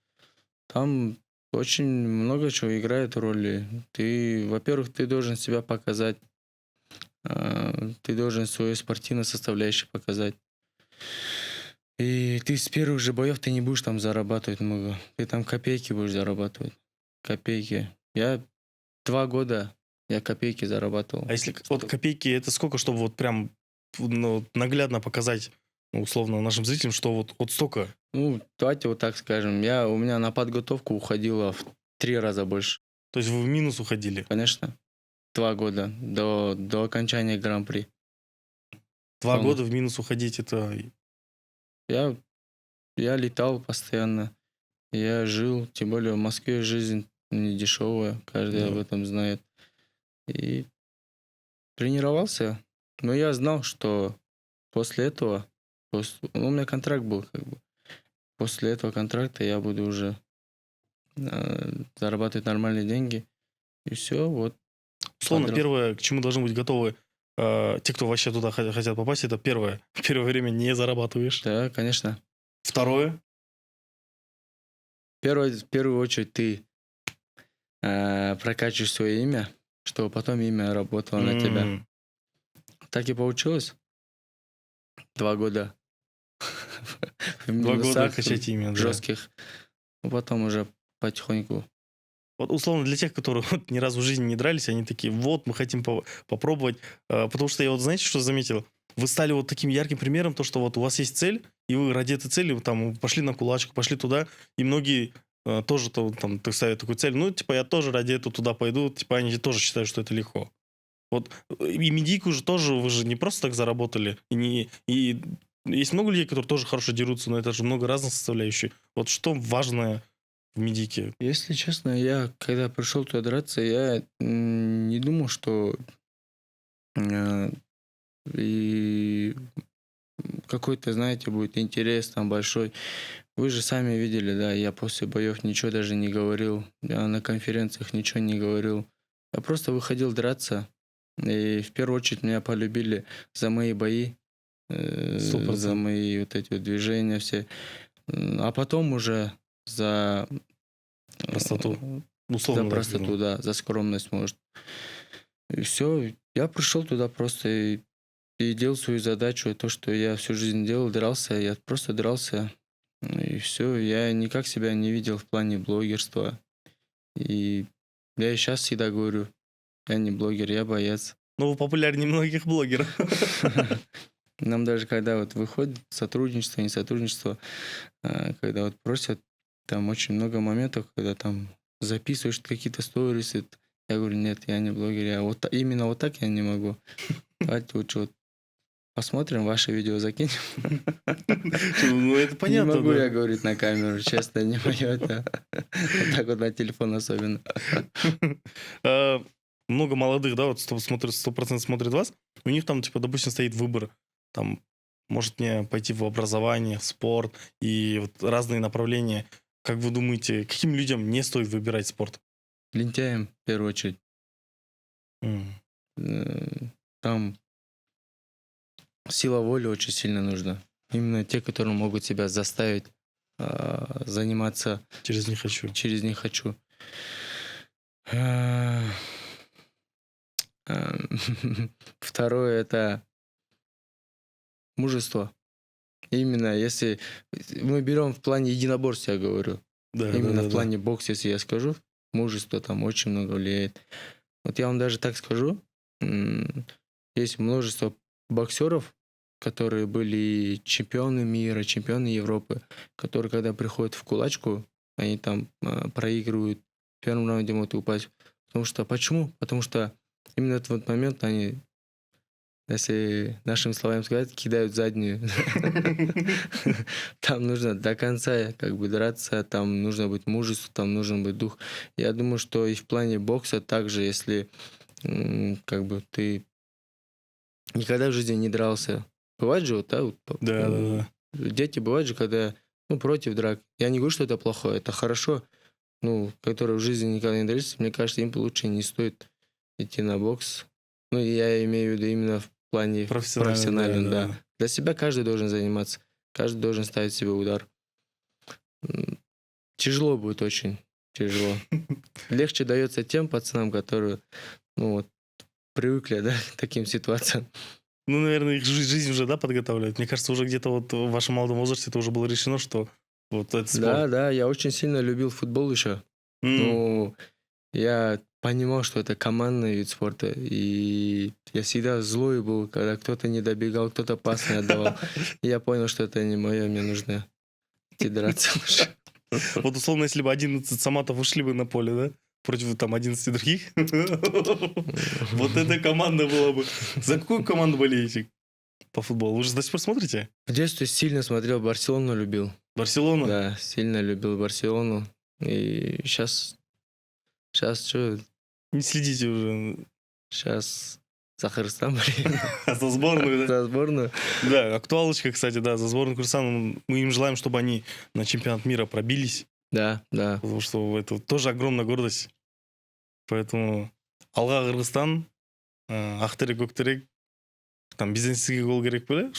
Там очень много чего играет роли. Во-первых, ты должен себя показать. Ты должен свою спортивную составляющую показать. И ты с первых же боев ты не будешь там зарабатывать много. Ты там копейки будешь зарабатывать. Копейки. Я 2 года копейки зарабатывал. А если вот копейки, это сколько, чтобы вот прям наглядно показать, условно, нашим зрителям, что вот столько? Ну, давайте вот так скажем. У меня на подготовку уходило в 3 раза больше. То есть вы в минус уходили? Конечно. 2 года до окончания Гран-при. 2 года в минус уходить, это... Я летал постоянно. Я жил, тем более в Москве жизнь не дешевая, каждый об этом знает. И тренировался. Но я знал, что после этого, у меня контракт был, как бы. После этого контракта я буду уже зарабатывать нормальные деньги. И все, вот. Условно, первое, к чему должны быть готовы те, кто вообще туда хотят попасть, это первое. В первое время не зарабатываешь. Да, конечно. Второе? В первую очередь ты прокачиваешь свое имя, чтобы потом имя работало на тебя. Так и получилось. 2 года. 2 года качать имя, да. Жестких. Потом уже потихоньку. Вот условно для тех, которые вот ни разу в жизни не дрались, они такие, вот, мы хотим попробовать. Потому что я вот, знаете, что заметил? Вы стали вот таким ярким примером, то, что вот у вас есть цель, и вы ради этой цели там пошли на кулачку, пошли туда, и многие тоже там ты ставишь такую цель, ну, типа, я тоже ради этого туда пойду, типа, они тоже считают, что это легко. Вот и медийку же тоже, вы же не просто так заработали, и есть много людей, которые тоже хорошо дерутся, но это же много разных составляющих. Вот что важное в медийке? Если честно, я когда пришел туда драться, я не думал, что э, и какой-то, знаете, будет интерес там большой. Вы же сами видели, да, я после боев ничего даже не говорил, я на конференциях ничего не говорил. Я просто выходил драться, и в первую очередь меня полюбили за мои бои, 100%. за мои вот эти вот движения все. А потом уже за Простоту. за Условно, да, простоту, да, за скромность, может. И все, я пришел туда просто и делал свою задачу, то, что я всю жизнь делал, дрался, я просто дрался. И все, я никак себя не видел в плане блогерства. И я и сейчас всегда говорю, я не блогер, я боец. Ну, вы популярнее многих блогеров. Нам даже когда вот выходит сотрудничество, не сотрудничество, когда вот просят, там очень много моментов, когда там записываешь какие-то сторисы, я говорю, нет, я не блогер, я вот именно вот так я не могу. Давайте лучше вот посмотрим, ваше видео закинем. Ну, это понятно, Не могу да. я говорить на камеру, честно, не мое это. Вот так вот на телефон особенно. Много молодых, да, вот 100% смотрят вас, у них там, типа, допустим, стоит выбор, там, может мне пойти в образование, в спорт и вот разные направления. Как вы думаете, каким людям не стоит выбирать спорт? Лентяем, в первую очередь. М. Там сила воли очень сильно нужна. Именно те, которые могут себя заставить заниматься Через не хочу. через «не хочу». А, Второе — это мужество. Именно если мы берем в плане единоборств, я говорю. Да, Именно да, в плане бокса, если я скажу, мужество там очень много влияет. Вот я вам даже так скажу, есть множество боксеров, которые были чемпионы мира, чемпионы Европы, которые, когда приходят в кулачку, они там проигрывают, в первом раунде могут упасть. Потому что, почему? Потому что именно в этот момент они, если нашими словами сказать, кидают заднюю. Там нужно до конца как бы драться, там нужно быть мужеством, там нужен быть дух. Я думаю, что и в плане бокса также, если как бы ты никогда в жизни не дрался. Бывает же вот, да? Вот, Да. дети бывают же, когда против драк. Я не говорю, что это плохое, это хорошо. Которые в жизни никогда не дрались, мне кажется, им лучше не стоит идти на бокс. Я имею в виду именно в плане профессиональном, да. Для себя каждый должен заниматься, каждый должен ставить себе удар. Тяжело будет, очень тяжело. Легче дается тем пацанам, которые, привыкли, да, к таким ситуациям. Ну, наверное, их жизнь уже, да, подготавливает. Мне кажется, уже где-то вот в вашем молодом возрасте это уже было решено, что вот этот спорт. Да, я очень сильно любил футбол еще. Я понимал, что это командный вид спорта, и я всегда злой был, когда кто-то не добегал, кто-то пас не отдавал. И я понял, что это не мое, мне нужно идти драться лучше. Вот условно, если бы 11 саматов ушли бы на поле, да? Против там 11 других. Вот эта команда была бы. За какую команду болеете по футболу? Вы же до сих пор смотрите? В детстве сильно смотрел, Барселону любил. Барселона? Да, сильно любил Барселону. И сейчас что? Не следите уже. Сейчас за Кыргызстан, блин. За сборную, да? За сборную. Да, актуалочка, кстати, да, за сборную Кыргызстана. Мы им желаем, чтобы они на чемпионат мира пробились. Да. Потому что это тоже огромная гордость. Поэтому алға Кыргызстан, ақтірек көктерек, там бизнеске гол керек было.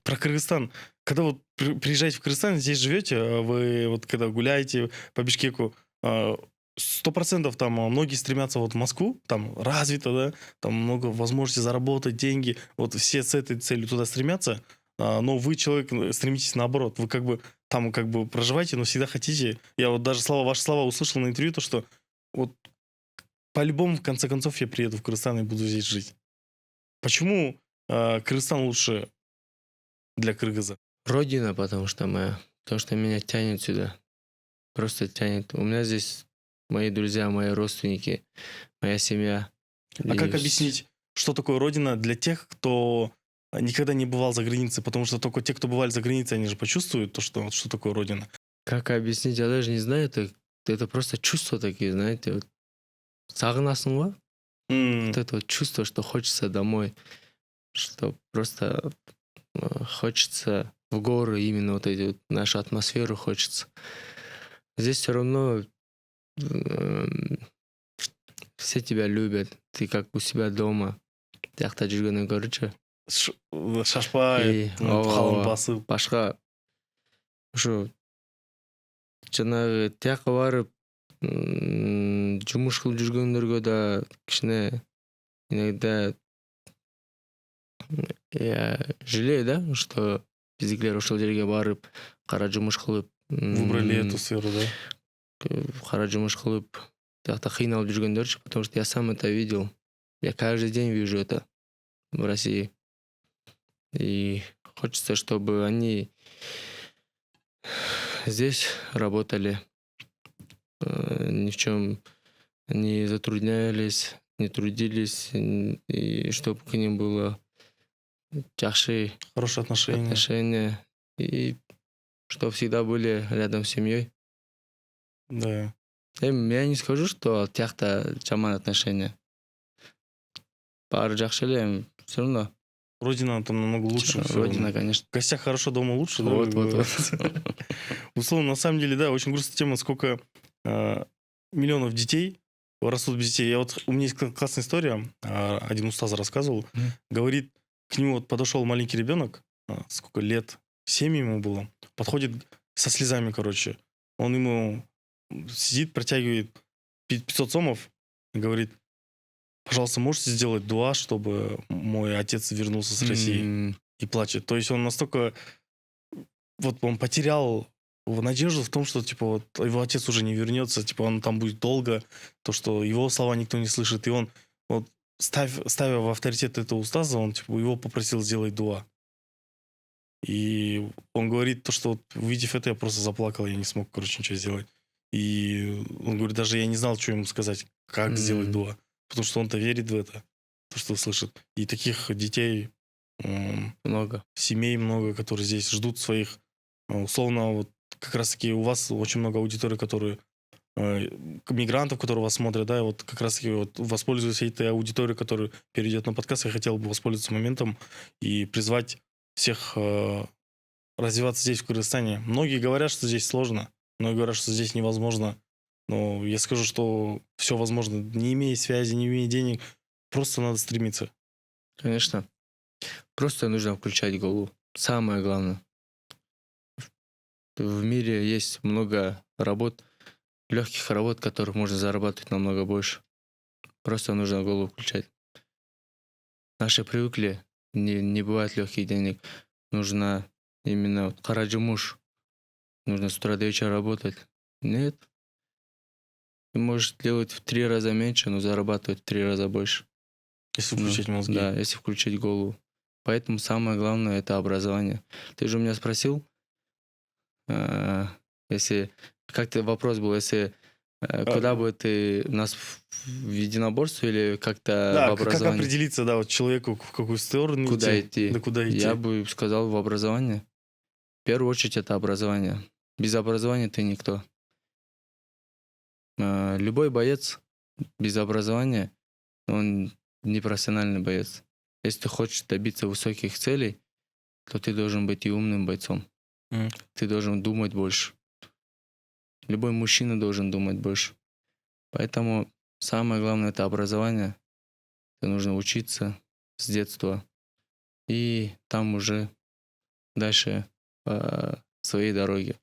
Про Кыргызстан. Когда вот приезжаете в Кыргызстан, здесь живете, вы вот когда гуляете по Бишкеку, 100% там многие стремятся вот в Москву, там развито, да, там много возможностей заработать деньги, вот все с этой целью туда стремятся, но вы, человек, стремитесь наоборот, вы как бы там как бы проживаете, но всегда хотите, я вот даже ваши слова услышал на интервью, то что вот по-любому в конце концов я приеду в Кыргызстан и буду здесь жить. Почему Кыргызстан лучше для кыргыза? Родина, потому что моя. Потому что меня тянет сюда. просто тянет. У меня здесь мои друзья, мои родственники, моя семья. А И как вс- объяснить, что такое родина для тех, кто никогда не бывал за границей? Потому что только те, кто бывали за границей, они же почувствуют то, что такое родина. Как объяснить, я даже не знаю. Это просто чувства такие, знаете. Вот. Сағынасың ба? Вот это вот чувство, что хочется домой. Что просто хочется в горы, именно вот эти вот нашу атмосферу хочется. Здесь все равно все тебя любят. Ты как у себя дома. Тияқта жүргеннен көрінше. Шашпай, И халын басып. башқа ушу жанагы тияққа барып жумуш кылып жүргөндөргө да кичине иногда жалею, да, что биздикилер ошол жерге барып кара жумуш кылып Выбрали эту сферу, да? кара жумуш кылып тиякта кыйналып жүргөндөрчү, потому что я сам это видел. Я каждый день вижу это в России. И хочется, чтобы они здесь работали, ни в чем не затруднялись, не трудились, и чтобы к ним было жақсы Хорошие отношения. отношения, и чтобы всегда были рядом с семьей. Да. Я не скажу, что тяхта жаман отношения. Бары жақсы эле, все равно. Родина там намного лучше. всё Родина, равно. конечно. В гостях хорошо, дома лучше, да? Вот, как вот, бы. вот. Условно, на самом деле, да, очень грустная тема, сколько миллионов детей растут без детей. У меня есть классная история, один устаз рассказывал, говорит, к нему вот подошел маленький ребенок, сколько лет, 7 ему было, подходит со слезами, короче. Он ему сидит, протягивает 500 сомов и говорит, пожалуйста, можете сделать дуа, чтобы мой отец вернулся с России? И плачет. То есть он настолько... Вот он потерял надежду в том, что типа вот его отец уже не вернется, типа он там будет долго, то, что его слова никто не слышит. И он вот ставя в авторитет этого устаза, он типа его попросил сделать дуа. И он говорит то, что вот, увидев это, я просто заплакал, я не смог, короче, ничего сделать. И он говорит, даже я не знал, что ему сказать, как сделать дуа. Потому что он-то верит в это, то, что слышит. И таких детей, Много. семей много, которые здесь ждут своих, условно, вот как раз-таки у вас очень много аудитории, которые мигрантов, которые вас смотрят, да, и вот как раз-таки вот воспользуясь этой аудиторией, которая перейдет на подкаст, я хотел бы воспользоваться моментом и призвать всех развиваться здесь, в Кыргызстане. Многие говорят, что здесь сложно, многие говорят, что здесь невозможно, но я скажу, что все возможно. Не имея связи, не имея денег, просто надо стремиться. Конечно. Просто нужно включать голову. Самое главное. В мире есть много работ, легких работ, которых можно зарабатывать намного больше. Просто нужно голову включать. Наши привыкли, не бывает легких денег. Нужно именно вот кара жумуш. Нужно с утра до вечера работать. Нет. Ты можешь делать в 3 раза меньше, но зарабатывать в 3 раза больше. Если включить мозги. Да, если включить голову. Поэтому самое главное это образование. Ты же у меня спросил, если как-то вопрос был, если куда бы ты нас в единоборство или как-то Да, в как образование? определиться, да, вот человеку в какую сторону Куда идти? идти? Да куда идти? Я бы сказал в образование. В первую очередь это образование. Без образования ты никто. Любой боец без образования, он не профессиональный боец. Если ты хочешь добиться высоких целей, то ты должен быть и умным бойцом. Ты должен думать больше. Любой мужчина должен думать больше. Поэтому самое главное это образование. Это нужно учиться с детства. И там уже дальше по своей дороге.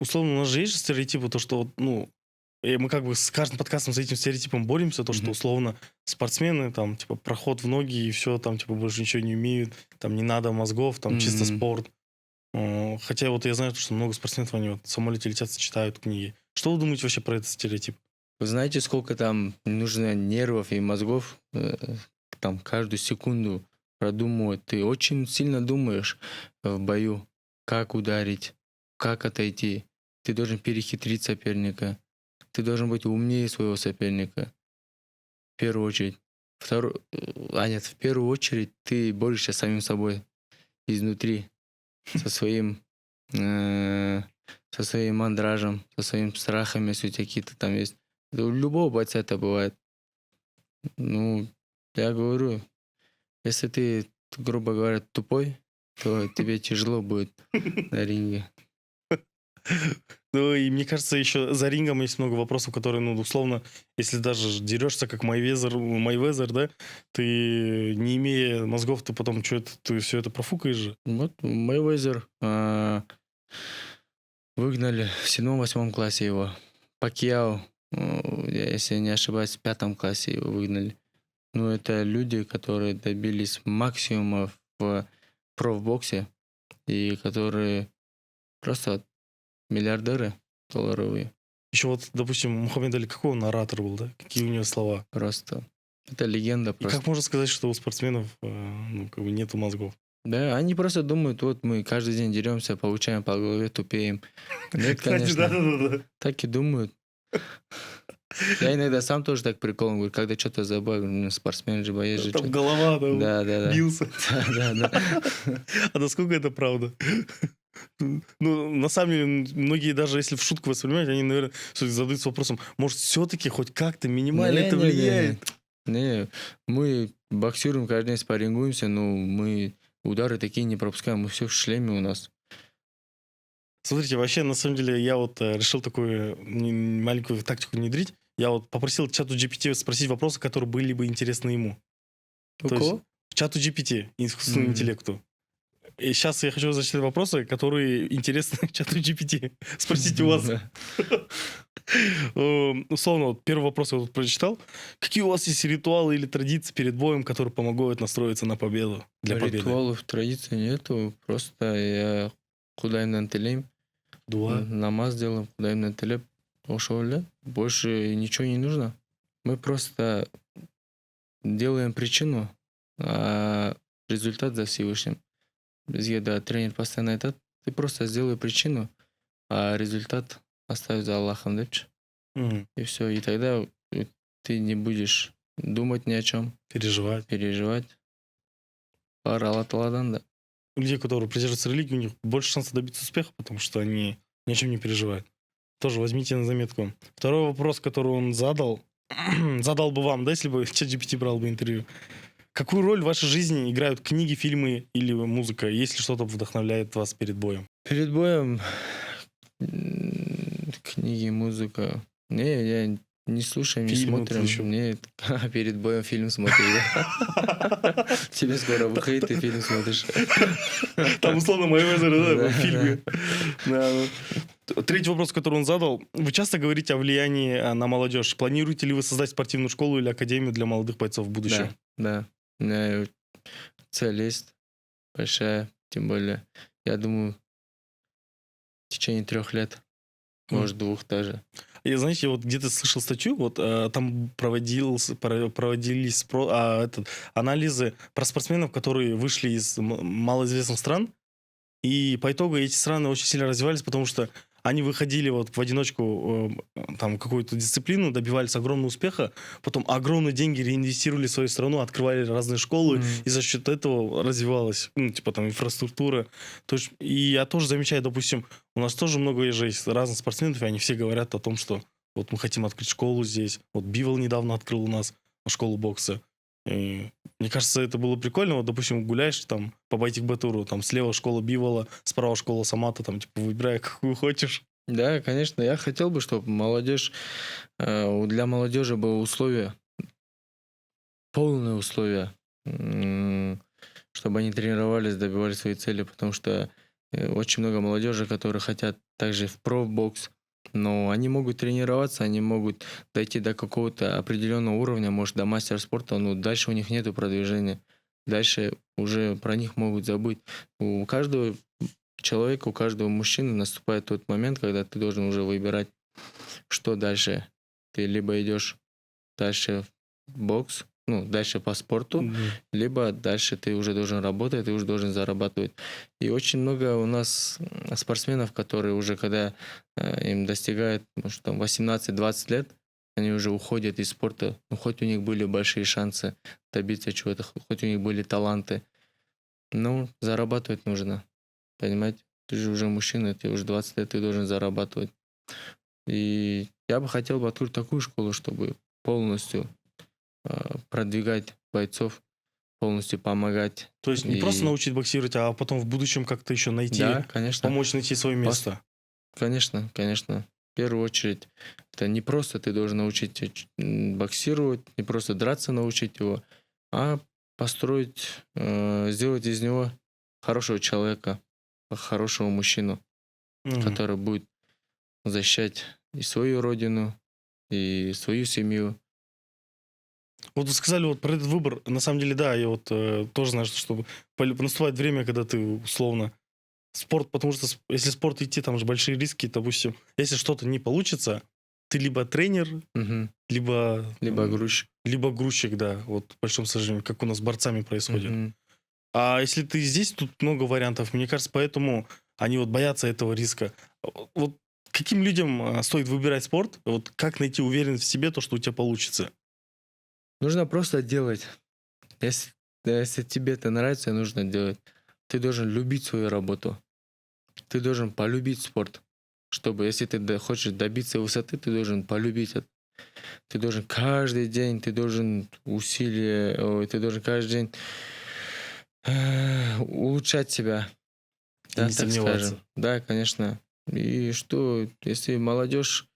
Условно, у нас же есть же стереотипы, то, что, ну, и мы как бы с каждым подкастом с этим стереотипом боремся, то, что условно спортсмены, там, типа, проход в ноги и все, там, типа, больше ничего не умеют, там, не надо мозгов, там, чисто спорт. Хотя вот я знаю, что много спортсменов, они вот в самолете летят, читают книги. Что вы думаете вообще про этот стереотип? Вы знаете, сколько там нужно нервов и мозгов? Там каждую секунду продумывать. Ты очень сильно думаешь в бою, как ударить, как отойти. ты должен перехитрить соперника. Ты должен быть умнее своего соперника. В первую очередь. В первую очередь ты борешься с самим собой изнутри, со своим мандражем, со своими страхами, если у тебя какие-то там есть. Да у любого бойца это бывает. Ну, я говорю, если ты, грубо говоря, тупой, то тебе тяжело будет на ринге. Ну, и мне кажется, еще за рингом есть много вопросов, которые, ну, условно, если даже дерешься как Майвезер, да, ты, не имея мозгов, ты потом ты все это профукаешь же. Вот Мэйвезер выгнали в 7-8 классе его. Пакьяо, если не ошибаюсь, в 5 классе его выгнали. Ну, это люди, которые добились максимума в профбоксе и которые просто миллиардеры долларовые. Еще вот, допустим, Мухаммед Али, какой он оратор был, да? Какие у него слова? Просто. Это легенда И просто. как можно сказать, что у спортсменов ну, как бы нету мозгов? Да, они просто думают, вот мы каждый день деремся, получаем по голове, тупеем. Нет, Кстати, конечно. да. Так и думают. Я иногда сам тоже так приколом говорю, когда что-то забыл, ну, спортсмен же, боец же. Там чё-то. голова, да, Да. бился. Да. А насколько это правда? Ну, на самом деле, многие даже если в шутку воспринимают, они, наверное, задаются вопросом, может, все-таки хоть как-то минимально это влияет? Не, мы боксируем, каждый день спаррингуемся, но мы удары такие не пропускаем, мы все в шлеме у нас. Смотрите, вообще, на самом деле, я вот решил такую маленькую тактику внедрить. Я вот попросил чату GPT спросить вопросы, которые были бы интересны ему. У То есть кого? чату GPT, искусственному интеллекту. И сейчас я хочу зачитать вопросы, которые интересны чату GPT. Спросите у вас. Да. Условно, вот первый вопрос я тут прочитал. Какие у вас есть ритуалы или традиции перед боем, которые помогают настроиться на победу? Для победы. Ритуалов, традиций нету, просто я кудаем на телем, Дуа. намаз делаем, кудаем на телеп, ушел, больше ничего не нужно. Мы просто делаем причину, а результат за Всевышним. Да, тренер постоянно это, ты просто сделай причину, а результат оставь за Аллахом, да? Мгм. И все, и тогда ты не будешь думать ни о чем, переживать. Пар Аллах Тааладан, да. У людей, которые придерживаются религии, у них больше шансов добиться успеха, потому что они ни о чем не переживают. Тоже возьмите на заметку. Второй вопрос, который он задал, задал бы вам, да, если бы ChatGPT брал бы интервью. Какую роль в вашей жизни играют книги, фильмы или музыка, если что-то вдохновляет вас перед боем? Перед боем книги, музыка. Не, я не слушаем, не Фильмы смотрим. еще. Нет, перед боем фильм смотрю. Да. Тебе скоро выходит, ты фильм смотришь. Там, условно, Майвезер, да, Да, в фильме. Да, ну. Третий вопрос, который он задал. Вы часто говорите о влиянии на молодежь. Планируете ли вы создать спортивную школу или академию для молодых бойцов в будущем? Да. У меня цель есть большая, тем более, я думаю, в течение 3 лет, может, 2 даже. Я, знаете, вот где-то слышал статью, вот там проводились анализы про спортсменов, которые вышли из малоизвестных стран, и по итогу эти страны очень сильно развивались, потому что они выходили вот в одиночку там какую-то дисциплину, добивались огромного успеха, потом огромные деньги реинвестировали в свою страну, открывали разные школы, и за счет этого развивалась, ну, типа там инфраструктура. То есть, и я тоже замечаю, допустим, у нас тоже много же есть разных спортсменов, и они все говорят о том, что вот мы хотим открыть школу здесь. Вот Бивол недавно открыл у нас школу бокса. И мне кажется, это было прикольно. Вот, допустим, гуляешь там по Байтик-Батуру, там слева школа Бивола, справа школа Самата, там типа выбирай, какую хочешь. Да, конечно, я хотел бы, чтобы для молодежи было условия, полные условия, чтобы они тренировались, добивали свои цели, потому что очень много молодежи, которые хотят также в профбокс, но они могут тренироваться, они могут дойти до какого-то определенного уровня, может, до мастера спорта, но дальше у них нету продвижения. Дальше уже про них могут забыть. У каждого человека, у каждого мужчины наступает тот момент, когда ты должен уже выбирать, что дальше. Ты либо идешь дальше в бокс, ну, дальше по спорту, либо дальше ты уже должен работать, ты уже должен зарабатывать. И очень много у нас спортсменов, которые уже, когда им достигают, может, там 18-20 лет, они уже уходят из спорта. Ну, хоть у них были большие шансы добиться чего-то, хоть у них были таланты. Ну, зарабатывать нужно, понимаете? Ты же уже мужчина, тебе уже 20 лет, ты должен зарабатывать. И я бы хотел бы открыть такую школу, чтобы полностью продвигать бойцов, полностью помогать. То есть не просто научить боксировать, а потом в будущем как-то еще найти, Да, конечно. помочь найти свое место. Конечно, конечно. В первую очередь, это не просто ты должен научить боксировать, не просто драться научить его, а построить, сделать из него хорошего человека, хорошего мужчину, который будет защищать и свою родину, и свою семью. Вот вы сказали вот про этот выбор. На самом деле, да, я вот тоже знаю, что наступает время, когда ты условно спорт, потому что если спорт идти, там же большие риски, допустим, если что-то не получится, ты либо тренер, либо грузчик. Либо грузчик, да, вот, по большому сожалению, как у нас с борцами происходит. А если ты здесь, тут много вариантов. Мне кажется, поэтому они вот боятся этого риска. Вот каким людям стоит выбирать спорт? Вот как найти уверенность в себе, то, что у тебя получится? Нужно просто делать. Если тебе это нравится, нужно делать. Ты должен любить свою работу. Ты должен полюбить спорт. Чтобы, если ты хочешь добиться высоты, ты должен полюбить это. Ты должен каждый день, ты должен ты должен каждый день улучшать себя. Да, Не так сомневаться. скажем. Да, конечно. И что, если молодежь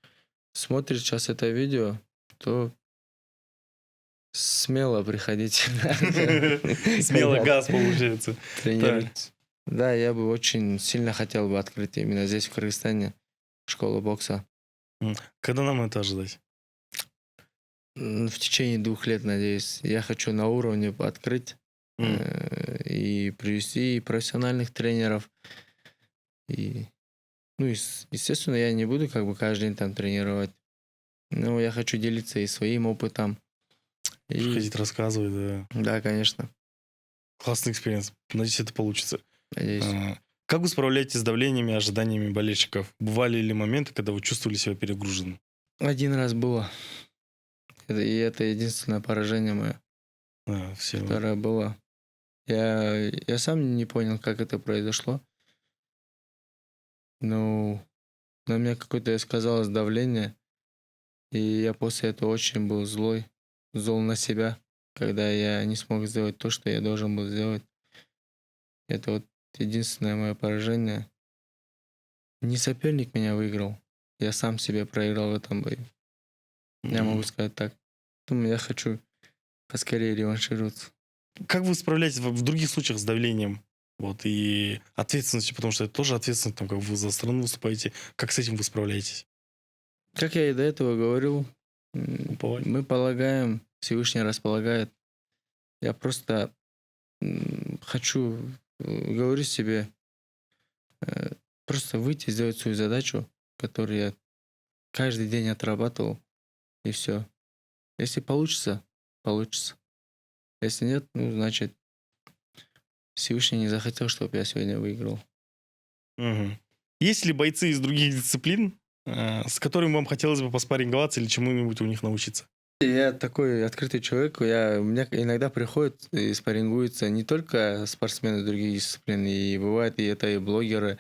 смотрит сейчас это видео, то смело приходите. Смело газ получается. Тренируйтесь. Да, я бы очень сильно хотел бы открыть именно здесь, в Кыргызстане, школу бокса. Когда нам это ожидать? В течение 2 лет, надеюсь. Я хочу на уровне открыть и привести профессиональных тренеров. И, ну, естественно, я не буду как бы каждый день там тренировать. Но я хочу делиться и своим опытом. Ходить рассказывать, да. Да, конечно. Классный экспириенс. Надеюсь, это получится. Надеюсь. Как вы справляетесь с давлениями и ожиданиями болельщиков? Бывали ли моменты, когда вы чувствовали себя перегруженным? 1 раз было. И это единственное поражение мое, которое было. Я сам не понял, как это произошло. Но на меня какое-то сказалось давление. И я после этого очень был зол на себя, когда я не смог сделать то, что я должен был сделать. Это вот единственное мое поражение. Не соперник меня выиграл. Я сам себе проиграл в этом бою. Я могу сказать так. Поэтому я хочу поскорее реваншироваться. Как вы справляетесь в других случаях с давлением? Вот, и ответственностью, потому что это тоже ответственность, там, как вы за страну выступаете. Как с этим вы справляетесь? Как я и до этого говорил, мы полагаем, Всевышний располагает. Я просто хочу, говорю себе, просто выйти, сделать свою задачу, которую я каждый день отрабатывал, и все. Если получится, получится. Если нет, ну, значит, Всевышний не захотел, чтобы я сегодня выиграл. Есть ли бойцы из других дисциплин, с которыми вам хотелось бы поспарринговаться или чему-нибудь у них научиться? Я такой открытый человек. У меня иногда приходят и спаррингуются не только спортсмены из других дисциплин, и бывает, и это и блогеры,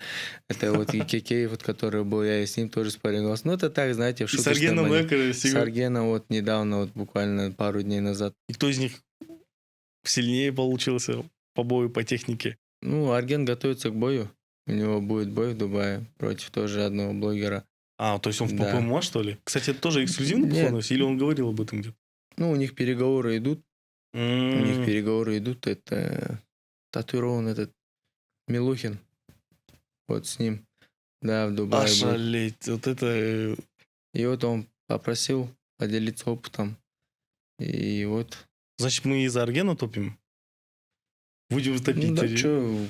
это вот и Кекеев, вот, который был, я и с ним тоже спарринговался. Ну, это так, знаете, в шуточном С Аргеном манере. С Аргеном вот недавно, вот буквально пару дней назад. И кто из них сильнее получился по бою, по технике? Ну, Арген готовится к бою. У него будет бой в Дубае против тоже одного блогера. То есть он в ПМА, что ли? Кстати, это тоже эксклюзивно походу, или он говорил об этом где-то? Ну, у них переговоры идут. Это татуирован этот Милухин. Вот с ним. Да, в Дубае был. Ошалеть. Вот это... И вот он попросил поделиться опытом. И вот... Значит, мы из-за Аргена топим? Будем топить? Ну да, что...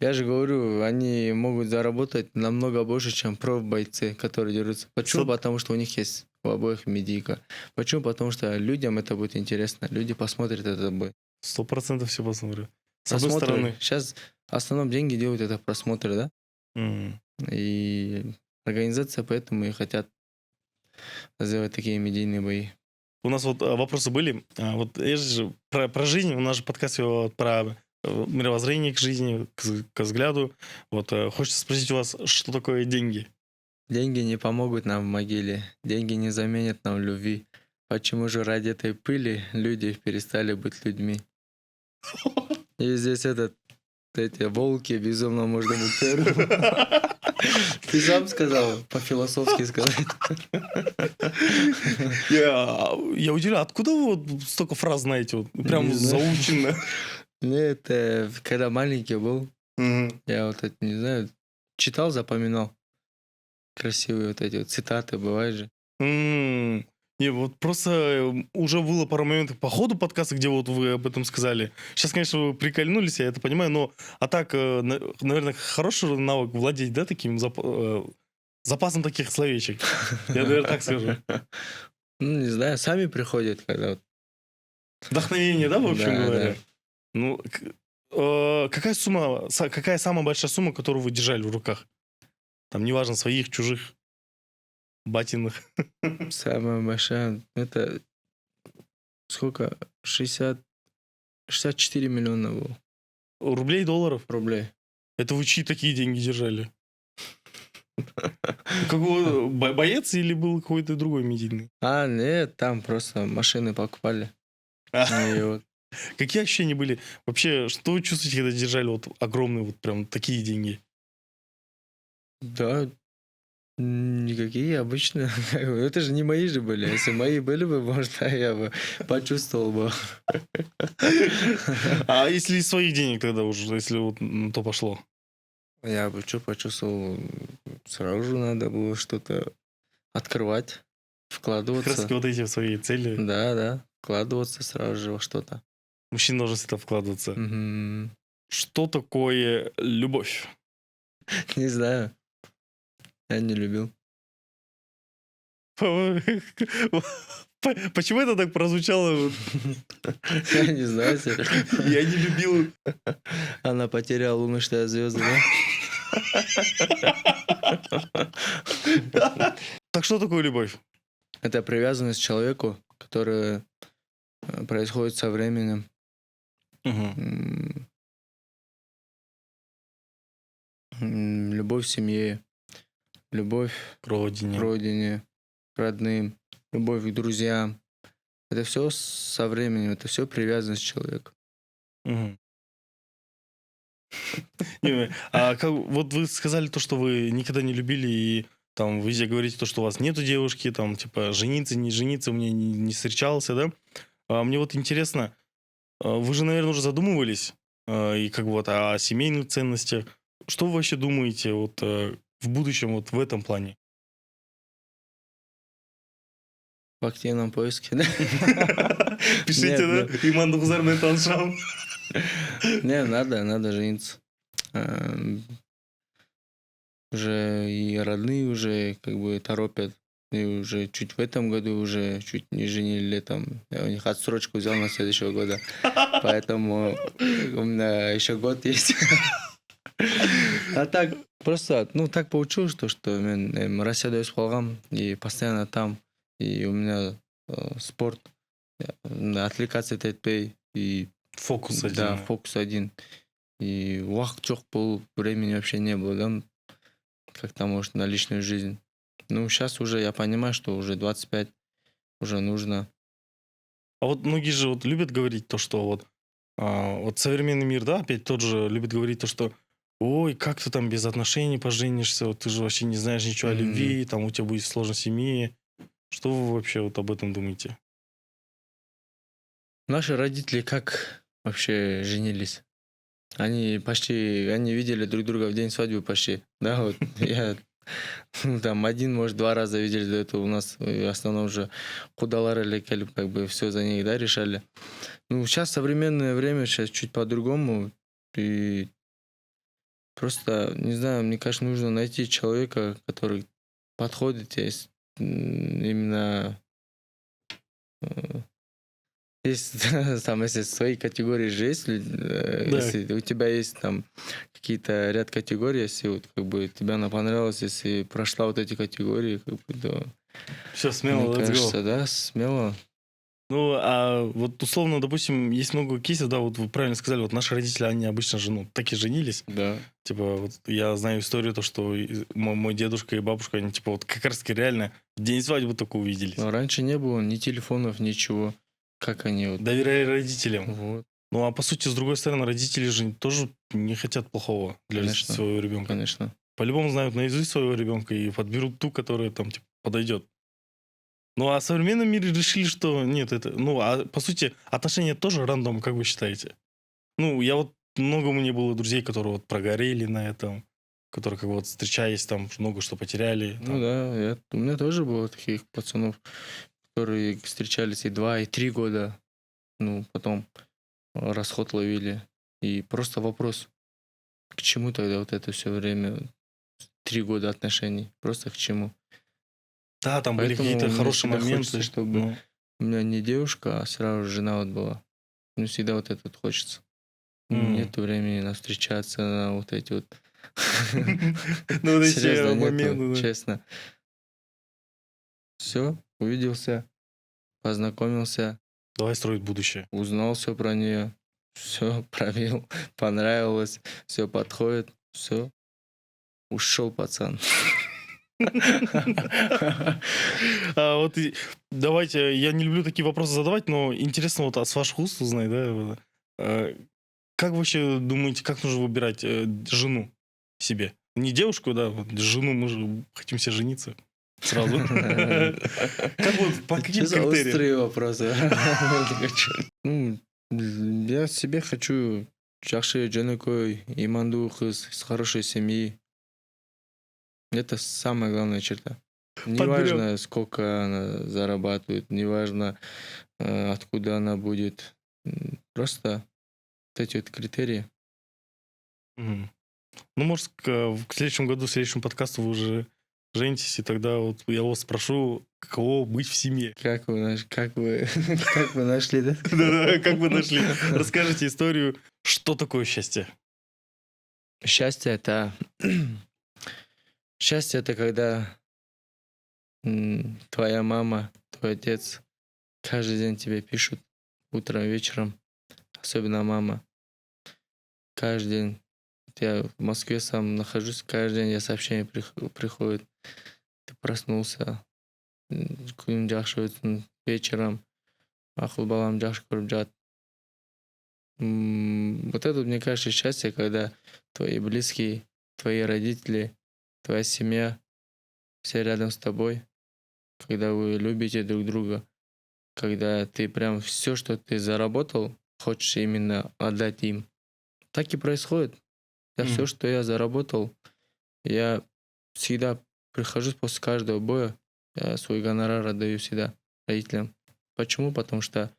Я же говорю, они могут заработать намного больше, чем профбойцы, которые дерутся. Почему? Со- Потому что у них есть у обоих медийка. Почему? Потому что людям это будет интересно. Люди посмотрят этот бой. 100% все посмотрю. С одной Просмотры. стороны. Сейчас в основном деньги делают это просмотры, да? М. И организация поэтому и хотят сделать такие медийные бои. У нас вот вопросы были. Вот есть же про жизнь. У нас же подкаст вот про мировоззрение к жизни, к взгляду. Вот хочется спросить у вас, что такое деньги? Деньги не помогут нам в могиле. Деньги не заменят нам любви. Почему же ради этой пыли люди перестали быть людьми? И здесь эти волки безумно можно быть первым. Ты сам сказал, по-философски сказать. Я удивлен, откуда вы вот столько фраз знаете? Вот, прям Не знаю. заучено. Нет, когда маленький был, я вот это, не знаю, читал, запоминал. Красивые вот эти вот цитаты, бывают же. Не, вот просто уже было пару моментов по ходу подкаста, где вот вы об этом сказали. Сейчас, конечно, вы прикольнулись, я это понимаю, но а так, наверное, хороший навык владеть, да, таким запасом таких словечек. Я, наверное, так скажу. Ну, не знаю, сами приходят, когда вот. Вдохновение, да, в общем Да, говоря? да. Ну, какая самая большая сумма, которую вы держали в руках? Там, неважно, своих, чужих, батиных. Самая большая, это сколько? 64 миллиона было Рублей, долларов? рублей. Это вы чьи такие деньги держали? Какого боец или был какой-то другой медийный? А, нет, там просто машины покупали. И вот. Какие ощущения были? Вообще, что вы чувствуете, когда держали вот огромные вот прям такие деньги? Да, никакие обычные. Это же не мои же были. Если мои были бы, может, я бы почувствовал бы. А если из своих денег тогда уже, если вот на то пошло? Я бы что почувствовал? Сразу же надо было что-то открывать, Как раз вкладываться. вот эти свои цели. Да, вкладываться сразу же во что-то. Мужчина должен всегда вкладываться. Мгм. Что такое любовь? Не знаю. Я не любил. Почему это так прозвучало? Я не знаю. Я не любил. Она потеряла лунные звезды, да? Так что такое любовь? Это привязанность к человеку, которая происходит со временем. Любовь к семье, любовь К родине. к родине, к родным, любовь к друзьям. Это все со временем, это все привязанность к человеку. Мгм. Вот вы сказали то, что вы никогда не любили, и там вы везде говорите то, что у вас нету девушки, там типа жениться, не жениться, у меня не встречался, да? Мне вот интересно, вы же, наверное, уже задумывались и как бы вот о семейных ценностях. Что вы вообще думаете вот в будущем вот в этом плане? В активном поиске, да? Пишите, Нет, да? Иман Духзарный Таншам. Не, надо жениться. Уже и родные уже как бы торопят. И уже чуть в этом году уже чуть не женили летом. Я у них отсрочку взял на следующего года. Поэтому у меня еще год есть. А так просто, ну так получилось, что мен Россияда өсіп қалғам и постоянно там. И у меня спорт, отвлекаться етпей и Фокус один. да, фокус один. И уақыт жоқ был, времени вообще не было, да? Как-то, может, на личную жизнь. Ну, сейчас уже я понимаю, что уже 25, уже нужно. А вот многие же вот любят говорить то, что вот современный мир, да, опять тот же любит говорить то, что ой, как ты там без отношений поженишься, вот ты же вообще не знаешь ничего о любви, там у тебя будет сложно в семье. Что вы вообще вот об этом думаете? Наши родители как вообще женились? Они видели друг друга в день свадьбы почти. Да, вот я там один, может, 2 раза видели до этого у нас. В основном же кудалар или келіп, как бы все за них, да, решали. Ну, сейчас современное время, сейчас чуть по-другому. И Просто, не знаю, мне кажется, нужно найти человека, который подходит тебе именно... Есть там, если свои категории же есть, Да. если у тебя есть там какие-то ряд категорий, если вот как бы тебе она понравилась, если прошла вот эти категории, как бы, то, Все, смело, мне let's go. кажется, да, смело. Ну, а вот условно, допустим, есть много кейсов, да, вот вы правильно сказали, вот наши родители, они обычно же, ну, так и женились. Да. Типа, вот я знаю историю, то, что мой дедушка и бабушка, они, типа, вот как раз-таки реально в день свадьбы только увиделись. Но раньше не было ни телефонов, ничего. Как они вот... Доверяли родителям. Вот, Ну, а по сути, с другой стороны, родители же тоже не хотят плохого для Конечно. своего ребенка. конечно. По-любому знают наизусть своего ребенка и подберут ту, которая там, типа, подойдет. Ну, а в современном мире решили, что нет, это... Ну, а по сути, отношения тоже рандом, как вы считаете? Ну, я вот... Много у меня было друзей, которые вот прогорели на этом, которые как бы вот встречаясь, там много что потеряли. Ну там. да, у меня тоже было таких пацанов, которые встречались и 2, и 3 года, ну, потом расход ловили. И просто вопрос, к чему тогда вот это все время, 3 года отношений, просто к чему? Да, там были Поэтому какие-то мне хорошие всегда моменты. хочется, чтобы ну. у меня не девушка, а сразу жена вот была. Ну, всегда вот это вот хочется. М. Нету времени на встречаться, на вот эти вот... Ну, вот эти Серьезно, нету, моменты, да. честно. Все, увиделся, познакомился, Давай строить будущее. узнал все про нее, все пробил, понравилось, все подходит, все, ушел пацан. А вот давайте, я не люблю такие вопросы задавать, но интересно вот с ваших уст узнать, да? Вот, как вы вообще думаете, как нужно выбирать жену себе? Не девушку, да, вот жену, мы же хотим все жениться сразу. Как вот, по каким Чё за критериям? острые вопросы? Ну, я себе хочу жақсы жөнөкөй, имандуу кыз с хорошей семьи. Это самая главная черта. Неважно, сколько она зарабатывает, неважно, откуда она будет. Просто вот эти вот критерии. Мгм. Ну, может, к следующему году, к следующему подкасту вы уже женитесь, и тогда вот я вас спрошу, каково быть в семье. Как вы как вы нашли, да? Да-да, как вы нашли? Расскажите историю, что такое счастье? Счастье это... Счастье это когда твоя мама, твой отец каждый день тебе пишут утром, вечером, особенно мама. Каждый день. Я в Москве сам нахожусь, каждый день я сообщение приходит. Ты проснулся, күн жақсы өтсін, вечером, ақыл балам жақсы көріп жат. Вот это, мне кажется, счастье, когда твои близкие, твои родители, твоя семья, все рядом с тобой, когда вы любите друг друга, когда ты прям все, что ты заработал, хочешь именно отдать им. Так и происходит. Я все, что я заработал, я всегда прихожу после каждого боя, я свой гонорар отдаю всегда родителям. Почему? Потому что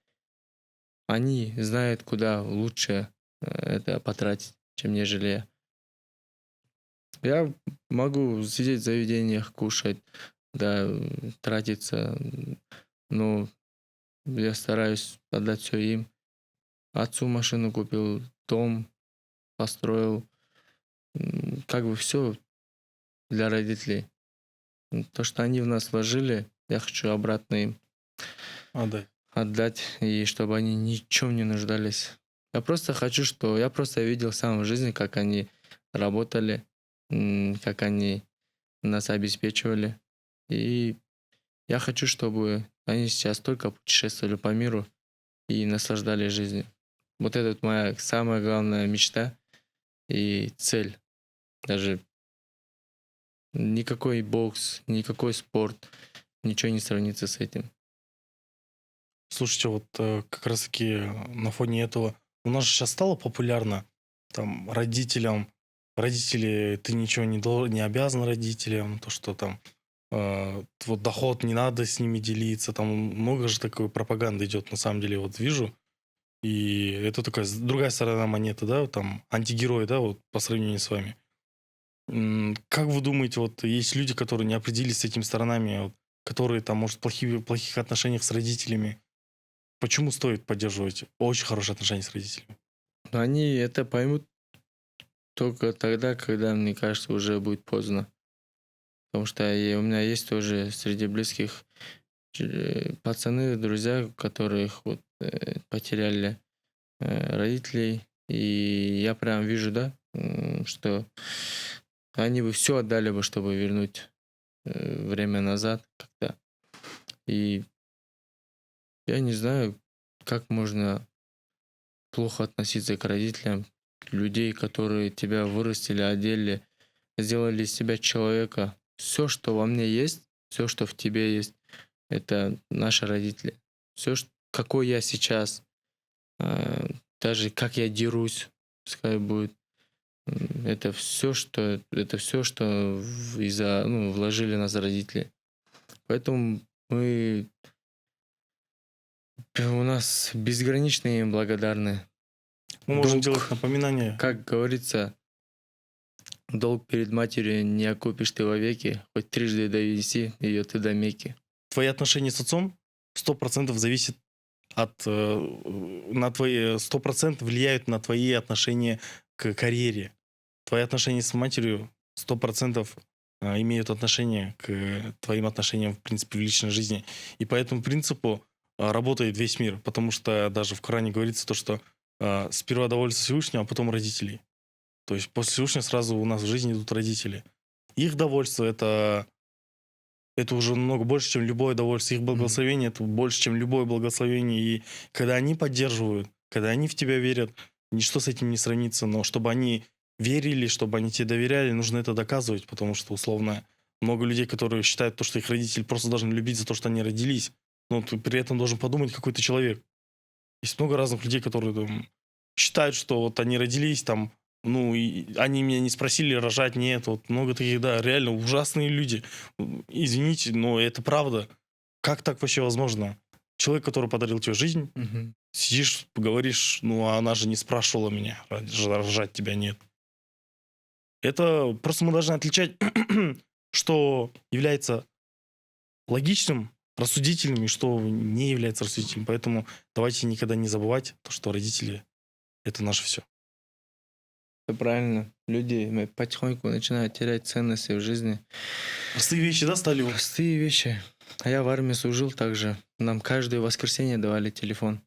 они знают, куда лучше это потратить, чем нежели я. Я могу сидеть в заведениях, кушать, да, тратиться, но я стараюсь отдать все им. Отцу машину купил, дом построил, как бы все для родителей. То, что они в нас вложили, я хочу обратно им отдать, и чтобы они ни в чем не нуждались. Я просто хочу, что... Я просто видел сам в жизни, как они работали, как они нас обеспечивали. И я хочу, чтобы они сейчас только путешествовали по миру и наслаждались жизнью. Вот это вот моя самая главная мечта и цель. Даже никакой бокс, никакой спорт, ничего не сравнится с этим. Слушайте, вот как раз-таки на фоне этого у нас же сейчас стало популярно там родители, ты ничего не обязан родителям, то, что там вот доход не надо с ними делиться, там много же такой пропаганды идет, на самом деле, вот вижу. И это такая другая сторона монеты, да, там антигерой, да, вот по сравнению с вами. Как вы думаете, вот есть люди, которые не определились с этими сторонами, вот, которые там, может, в плохих отношениях с родителями. Почему стоит поддерживать очень хорошие отношения с родителями? Они это поймут только тогда, когда, мне кажется, уже будет поздно. Потому что у меня есть тоже среди близких пацаны, друзья, которых вот потеряли родителей. И я прям вижу, да, что они бы все отдали бы, чтобы вернуть время назад как-то. И я не знаю, как можно плохо относиться к родителям, людей, которые тебя вырастили, одели, сделали из тебя человека. Все, что во мне есть, все, что в тебе есть, это наши родители. Все, какой я сейчас, даже как я дерусь, пускай будет, это все, что вложили нас родители. Поэтому у нас безграничные им благодарны. Мы можем Долг. делать напоминания. Как говорится, долг перед матерью не окупишь ты вовеки, хоть трижды довеси ее ты до Мекки. Твои отношения с отцом 100% зависит от... на твои 100% влияют на твои отношения к карьере. Твои отношения с матерью 100% имеют отношение к твоим отношениям, в принципе, в личной жизни. И по этому принципу работает весь мир. Потому что даже в Коране говорится то, что сперва довольство Всевышнего, а потом родителей. То есть после Всевышнего сразу у нас в жизни идут родители. Их довольство это уже намного больше, чем любое довольствие. Их благословение это больше, чем любое благословение. И когда они поддерживают, когда они в тебя верят, ничто с этим не сравнится. Но чтобы они верили, чтобы они тебе доверяли, нужно это доказывать, потому что, условно, много людей, которые считают то, что их родители просто должны любить за то, что они родились, но ты при этом должен подумать, какой ты человек. Есть много разных людей, которые там, считают, что вот они родились там, ну, и они меня не спросили рожать, нет, вот много таких, да, реально ужасные люди. Извините, но это правда. Как так вообще возможно? Человек, который подарил тебе жизнь, сидишь, говоришь, ну, а она же не спрашивала меня, рожать тебя нет. Это просто мы должны отличать, что является логичным, рассудительным и что не является рассудительным. Поэтому давайте никогда не забывать то, что родители — это наше все. Это правильно. Люди потихоньку начинают терять ценности в жизни. Простые вещи, да, стали? Простые вещи. А я в армии служил также. Нам каждое воскресенье давали телефон,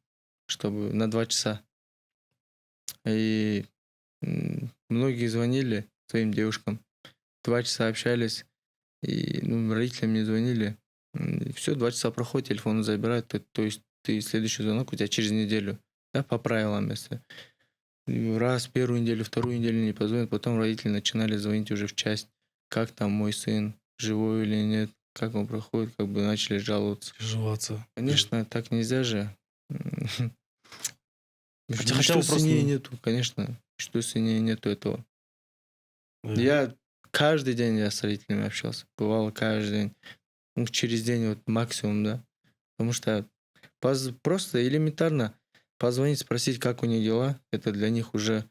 чтобы на 2 часа. И многие звонили своим девушкам. 2 часа общались. И родителям не звонили. Все, 2 часа проходит, телефон забирают. То есть ты следующий звонок у тебя через неделю. Да, по правилам, если раз первую неделю, вторую неделю не позвонят, потом родители начинали звонить уже в часть, как там мой сын, живой или нет, как он проходит, как бы начали жаловаться. Переживаться. Конечно, так нельзя же. Хотя Что вопрос сильнее нету, конечно. Что сильнее нету этого. Я каждый день я с родителями общался. Бывало каждый день. Через день вот максимум, да. Потому что просто элементарно позвонить, спросить, как у них дела, это для них уже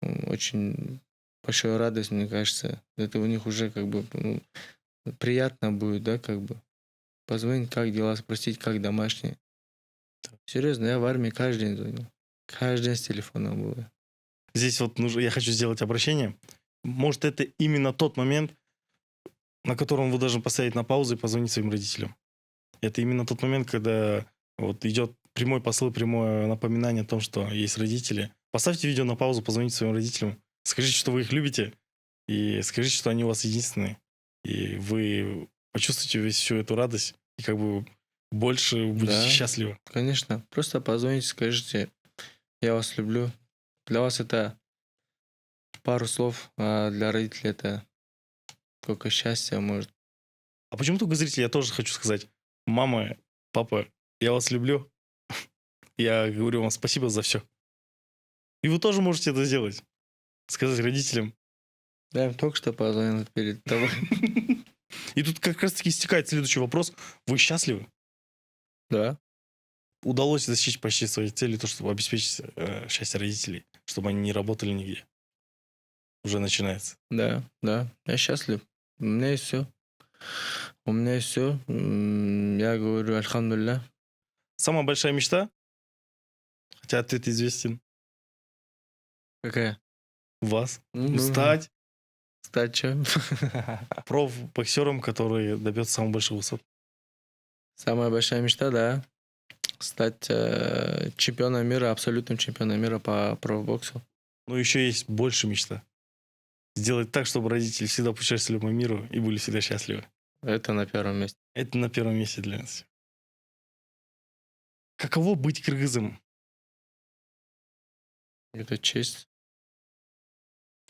очень большая радость, мне кажется. Это у них уже как бы приятно будет, да, как бы. Позвонить, как дела, спросить, как домашние. Серьезно, я в армии каждый день звонил. Каждый день с телефона было. Здесь вот я хочу сделать обращение. Может, это именно тот момент, на котором вы должны поставить на паузу и позвонить своим родителям. Это именно тот момент, когда вот идет прямой посыл, прямое напоминание о том, что есть родители. Поставьте видео на паузу, позвоните своим родителям. Скажите, что вы их любите. И скажите, что они у вас единственные. И вы почувствуете всю эту радость. И как бы больше будете счастливы. Конечно. Просто позвоните, скажите, я вас люблю. Для вас это пару слов, а для родителей это только счастье, может. А почему только зрители? Я тоже хочу сказать. Мама, папа, я вас люблю. Я говорю вам спасибо за все. И вы тоже можете это сделать. Сказать родителям. Да, я только что позвонил перед тобой. И тут как раз-таки истекает следующий вопрос. Вы счастливы? Да. Удалось достичь почти своей цели, то, чтобы обеспечить счастье родителей, чтобы они не работали нигде. уже начинается. Да, да, я счастлив. У меня есть все. У меня есть все. Я говорю, альхамдулилля. Самая большая мечта, хотя ответ известен, Какая? у вас, Ну, стать Стать чем? профбоксером, который добьется самых больших высот. Самая большая мечта, да. Стать чемпионом мира, абсолютным чемпионом мира по профбоксу. Но еще есть больше мечта. Сделать так, чтобы родители всегда путешествовали по миру и были всегда счастливы. Это на первом месте. Это на первом месте для нас. Каково быть кыргызом? Это честь.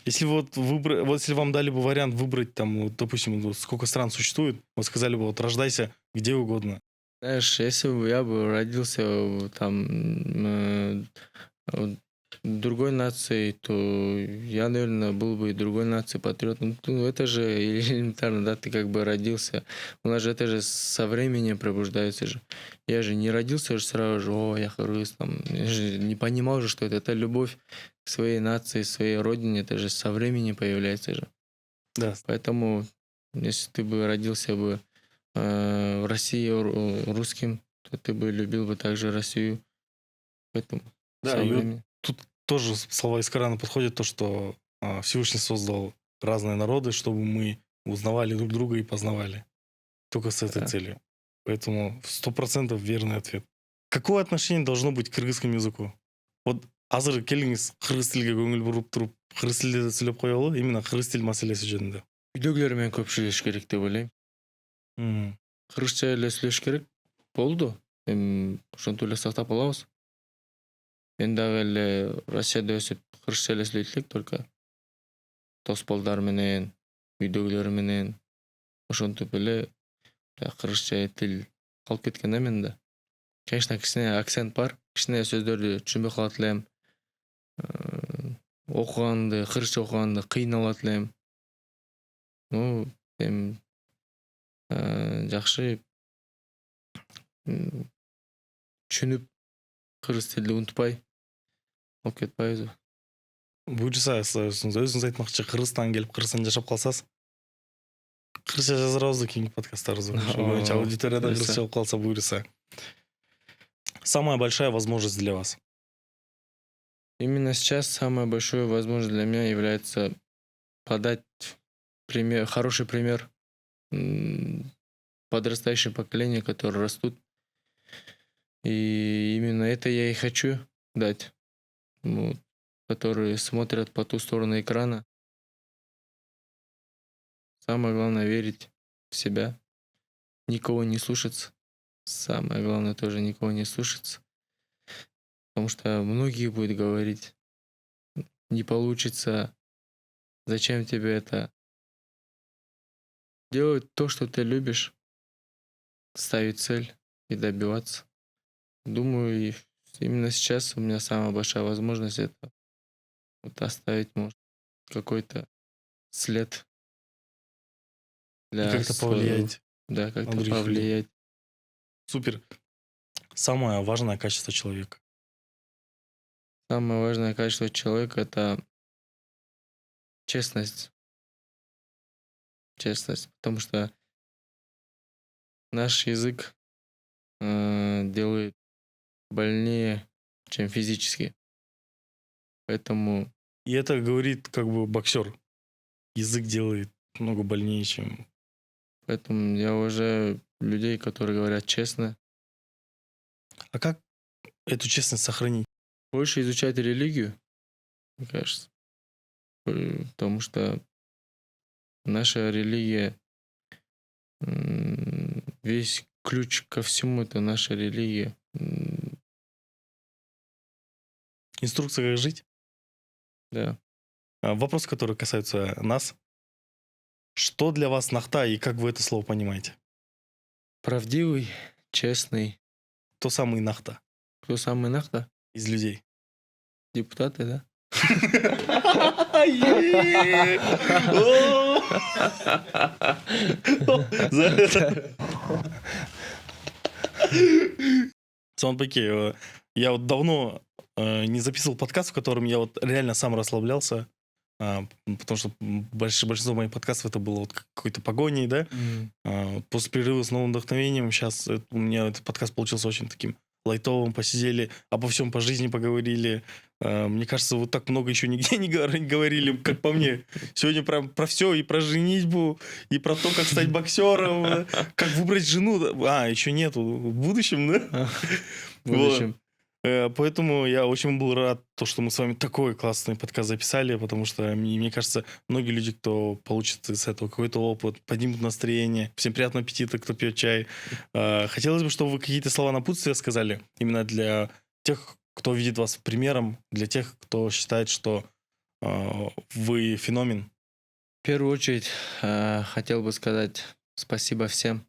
Если вот выбрать, вот если вам дали бы вариант выбрать там, вот, допустим, вот сколько стран существует, вот сказали бы, вот рождайся где угодно. Знаешь, если бы я бы родился там в другой нации, то я, наверное, был бы и другой нации патриотом. Ну, это же элементарно, да, ты как бы родился. У нас же это же со временем пробуждается же. Я же не родился же сразу же, о, я кыргыз, там. Я же не понимал же, что это любовь к своей нации, своей родине, это же со временем появляется же. Да. Поэтому, если ты бы родился бы в России русским, то ты бы любил бы также Россию. Поэтому Да, со и вот временем. тут тоже слова из Корана подходят, то, что Всевышний создал разные народы, чтобы мы узнавали друг друга и познавали. Только с этой Да. целью. Поэтому 100% верный ответ. Какое отношение должно быть к кыргызскому языку? Вот азыр келиңиз кыргыз тилге көңүл буруп туруп кыргыз тилде сүйлөп коелу, именно кыргыз тил маселеси жөнүндө. Үйдөгүлөр менен көп сүйлөшүш керек деп ойлойм. Кыргызча эле сүйлөшүш керек. Болду. Эми ошентип эле сактап калабыз. Мен дагы эле Россияда өсүп кыргызча эле сүйлөйт элек, только дос балдар менен, үйдөгүлөр менен ошентип эле кыргызча тил калып кеткен да менде. Конечно, кичине акцент бар, кичине сөздөрдү түшүнбөй калат элем. Окуганды, кыргызча окуганды кыйналат элем. Ну, эми жакшы түшүнүп кыргыз тилди унутпай алып кетпайбызбы? Буюрса өзүңүз айтмакчы, Кыргызстанга келип Кыргызстанда жашап калсаңыз, кыргызча жазарбыз кийинки подкасттарыбызда. Ошол боюнча аудиторияда буюрса. кыргызча болуп калса буюрса. Самая большая возможность для вас. Именно сейчас самая большая возможность для меня является подать пример, хороший пример подрастающему поколению, которые растут. И именно это я и хочу дать, которые смотрят по ту сторону экрана. Самое главное верить в себя, никого не слушаться. Самое главное тоже никого не слушаться. Потому что многие будут говорить, не получится, зачем тебе это. Делать то, что ты любишь, ставить цель и добиваться. Думаю, именно сейчас у меня самая большая возможность это вот оставить, может, какой-то след. И как-то повлиять. Да, на как-то других людей. повлиять. Супер. Самое важное качество человека. Самое важное качество человека это честность. Честность. Потому что наш язык делает больнее, чем физически. Поэтому И это говорит как бы боксер. Язык делает много больнее, чем... Поэтому я уважаю людей, которые говорят честно. А как эту честность сохранить? Больше изучать религию, мне кажется. Потому что наша религия, весь ключ ко всему это наша религия. Инструкция, как жить? Да. Вопрос, который касается нас. Что для вас нахта и как вы это слово понимаете? Правдивый, честный. Кто самый нахта Кто самый нахта? из людей? Депутаты, да? За это. Смотрите, я вот давно не записывал подкаст, в котором я вот реально сам расслаблялся. потому что большинство моих подкастов это было вот какой-то погоней, да. Вот после перерыва с новым вдохновением сейчас у меня этот подкаст получился очень таким лайтовым, посидели, обо всем по жизни поговорили. Мне кажется, вот так много еще нигде не говорили, как по мне. Сегодня про все, и про женитьбу, и про то, как стать боксером, как выбрать жену. Еще нету, в будущем, да? В будущем. Поэтому я очень был рад, что мы с вами такой классный подкаст записали, потому что, мне кажется, многие люди, кто получит из этого какой-то опыт, поднимут настроение. Всем приятного аппетита, кто пьет чай. Хотелось бы, чтобы вы какие-то слова напутствия сказали именно для тех, кто видит вас примером, для тех, кто считает, что вы феномен. В первую очередь хотел бы сказать спасибо всем,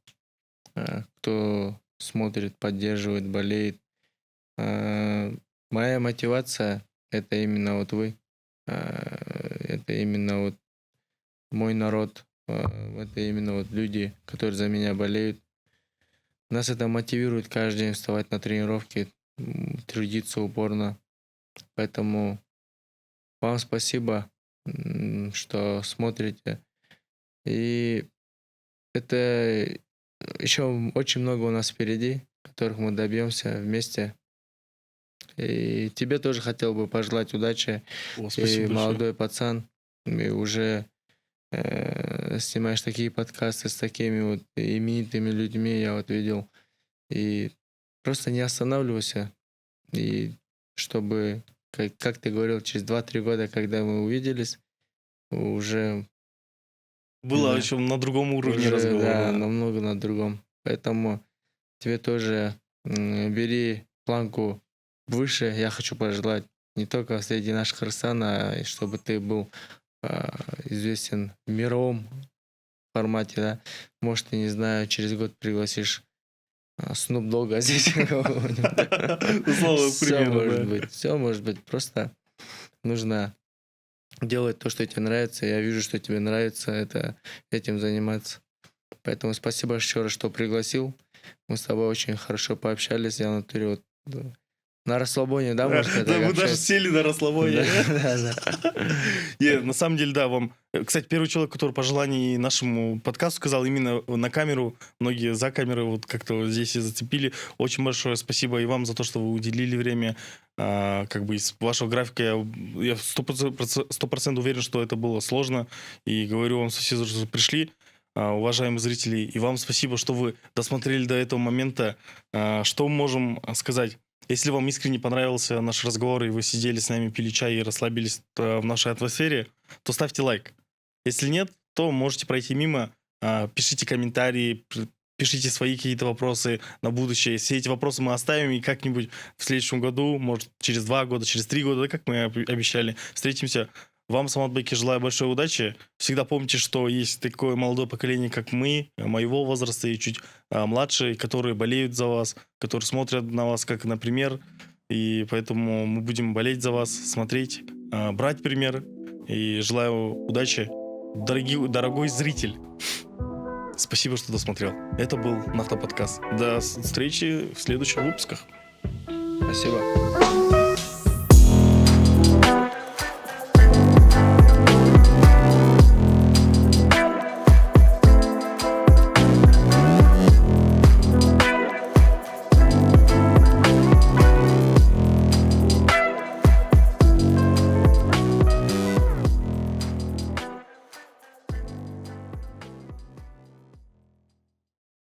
кто смотрит, поддерживает, болеет. Моя мотивация — это именно вот вы, это именно вот мой народ, это именно вот люди, которые за меня болеют. Нас это мотивирует каждый день вставать на тренировки, трудиться упорно. Поэтому вам спасибо, что смотрите. И это еще очень много у нас впереди, которых мы добьемся вместе. И тебе тоже хотел бы пожелать удачи. Спасибо Ты молодой пацан, и уже снимаешь такие подкасты с такими вот именитыми людьми, я вот видел. И просто не останавливайся. И чтобы, как ты говорил, через 2-3 года, когда мы увиделись, уже... Было Да. еще на другом уровне уже, разговора. Да, намного на другом. Поэтому тебе тоже бери планку выше. Я хочу пожелать не только среди наших Рсан, а чтобы ты был известен в мировом формате, да. Может, я не знаю, через год пригласишь Snoop Dogg здесь. Условно, к Все примеру, может да. быть, все может быть. Просто нужно делать то, что тебе нравится. Я вижу, что тебе нравится этим заниматься. Поэтому спасибо еще раз, что пригласил. Мы с тобой очень хорошо пообщались. Я в натуре вот на расслабоне, да, можно сказать, Да, мы даже общаюсь. сели на расслабоне. Да. На самом деле, да, вам... Кстати, первый человек, который пожеланий нашему подкасту сказал именно на камеру, многие за камерой вот как-то вот здесь и зацепили. Очень большое спасибо и вам за то, что вы уделили время. Как бы из вашего графика я 100% уверен, что это было сложно. И говорю вам спасибо, что пришли. Уважаемые зрители, и вам спасибо, что вы досмотрели до этого момента. Что мы можем сказать? Если вам искренне понравился наш разговор, и вы сидели с нами, пили чай и расслабились в нашей атмосфере, то ставьте лайк. Если нет, то можете пройти мимо, пишите комментарии, пишите свои какие-то вопросы на будущее. Все эти вопросы мы оставим, и как-нибудь в следующем году, может, через 2 года, через 3 года, как мы обещали, встретимся. Вам, Самат-беки, желаю большой удачи. Всегда помните, что есть такое молодое поколение, как мы, моего возраста и чуть младше, которые болеют за вас, которые смотрят на вас как на пример. И поэтому мы будем болеть за вас, смотреть, брать пример. И желаю удачи. Дорогой зритель, спасибо, что досмотрел. Это был Нахта подкаст. До встречи в следующих выпусках. Спасибо.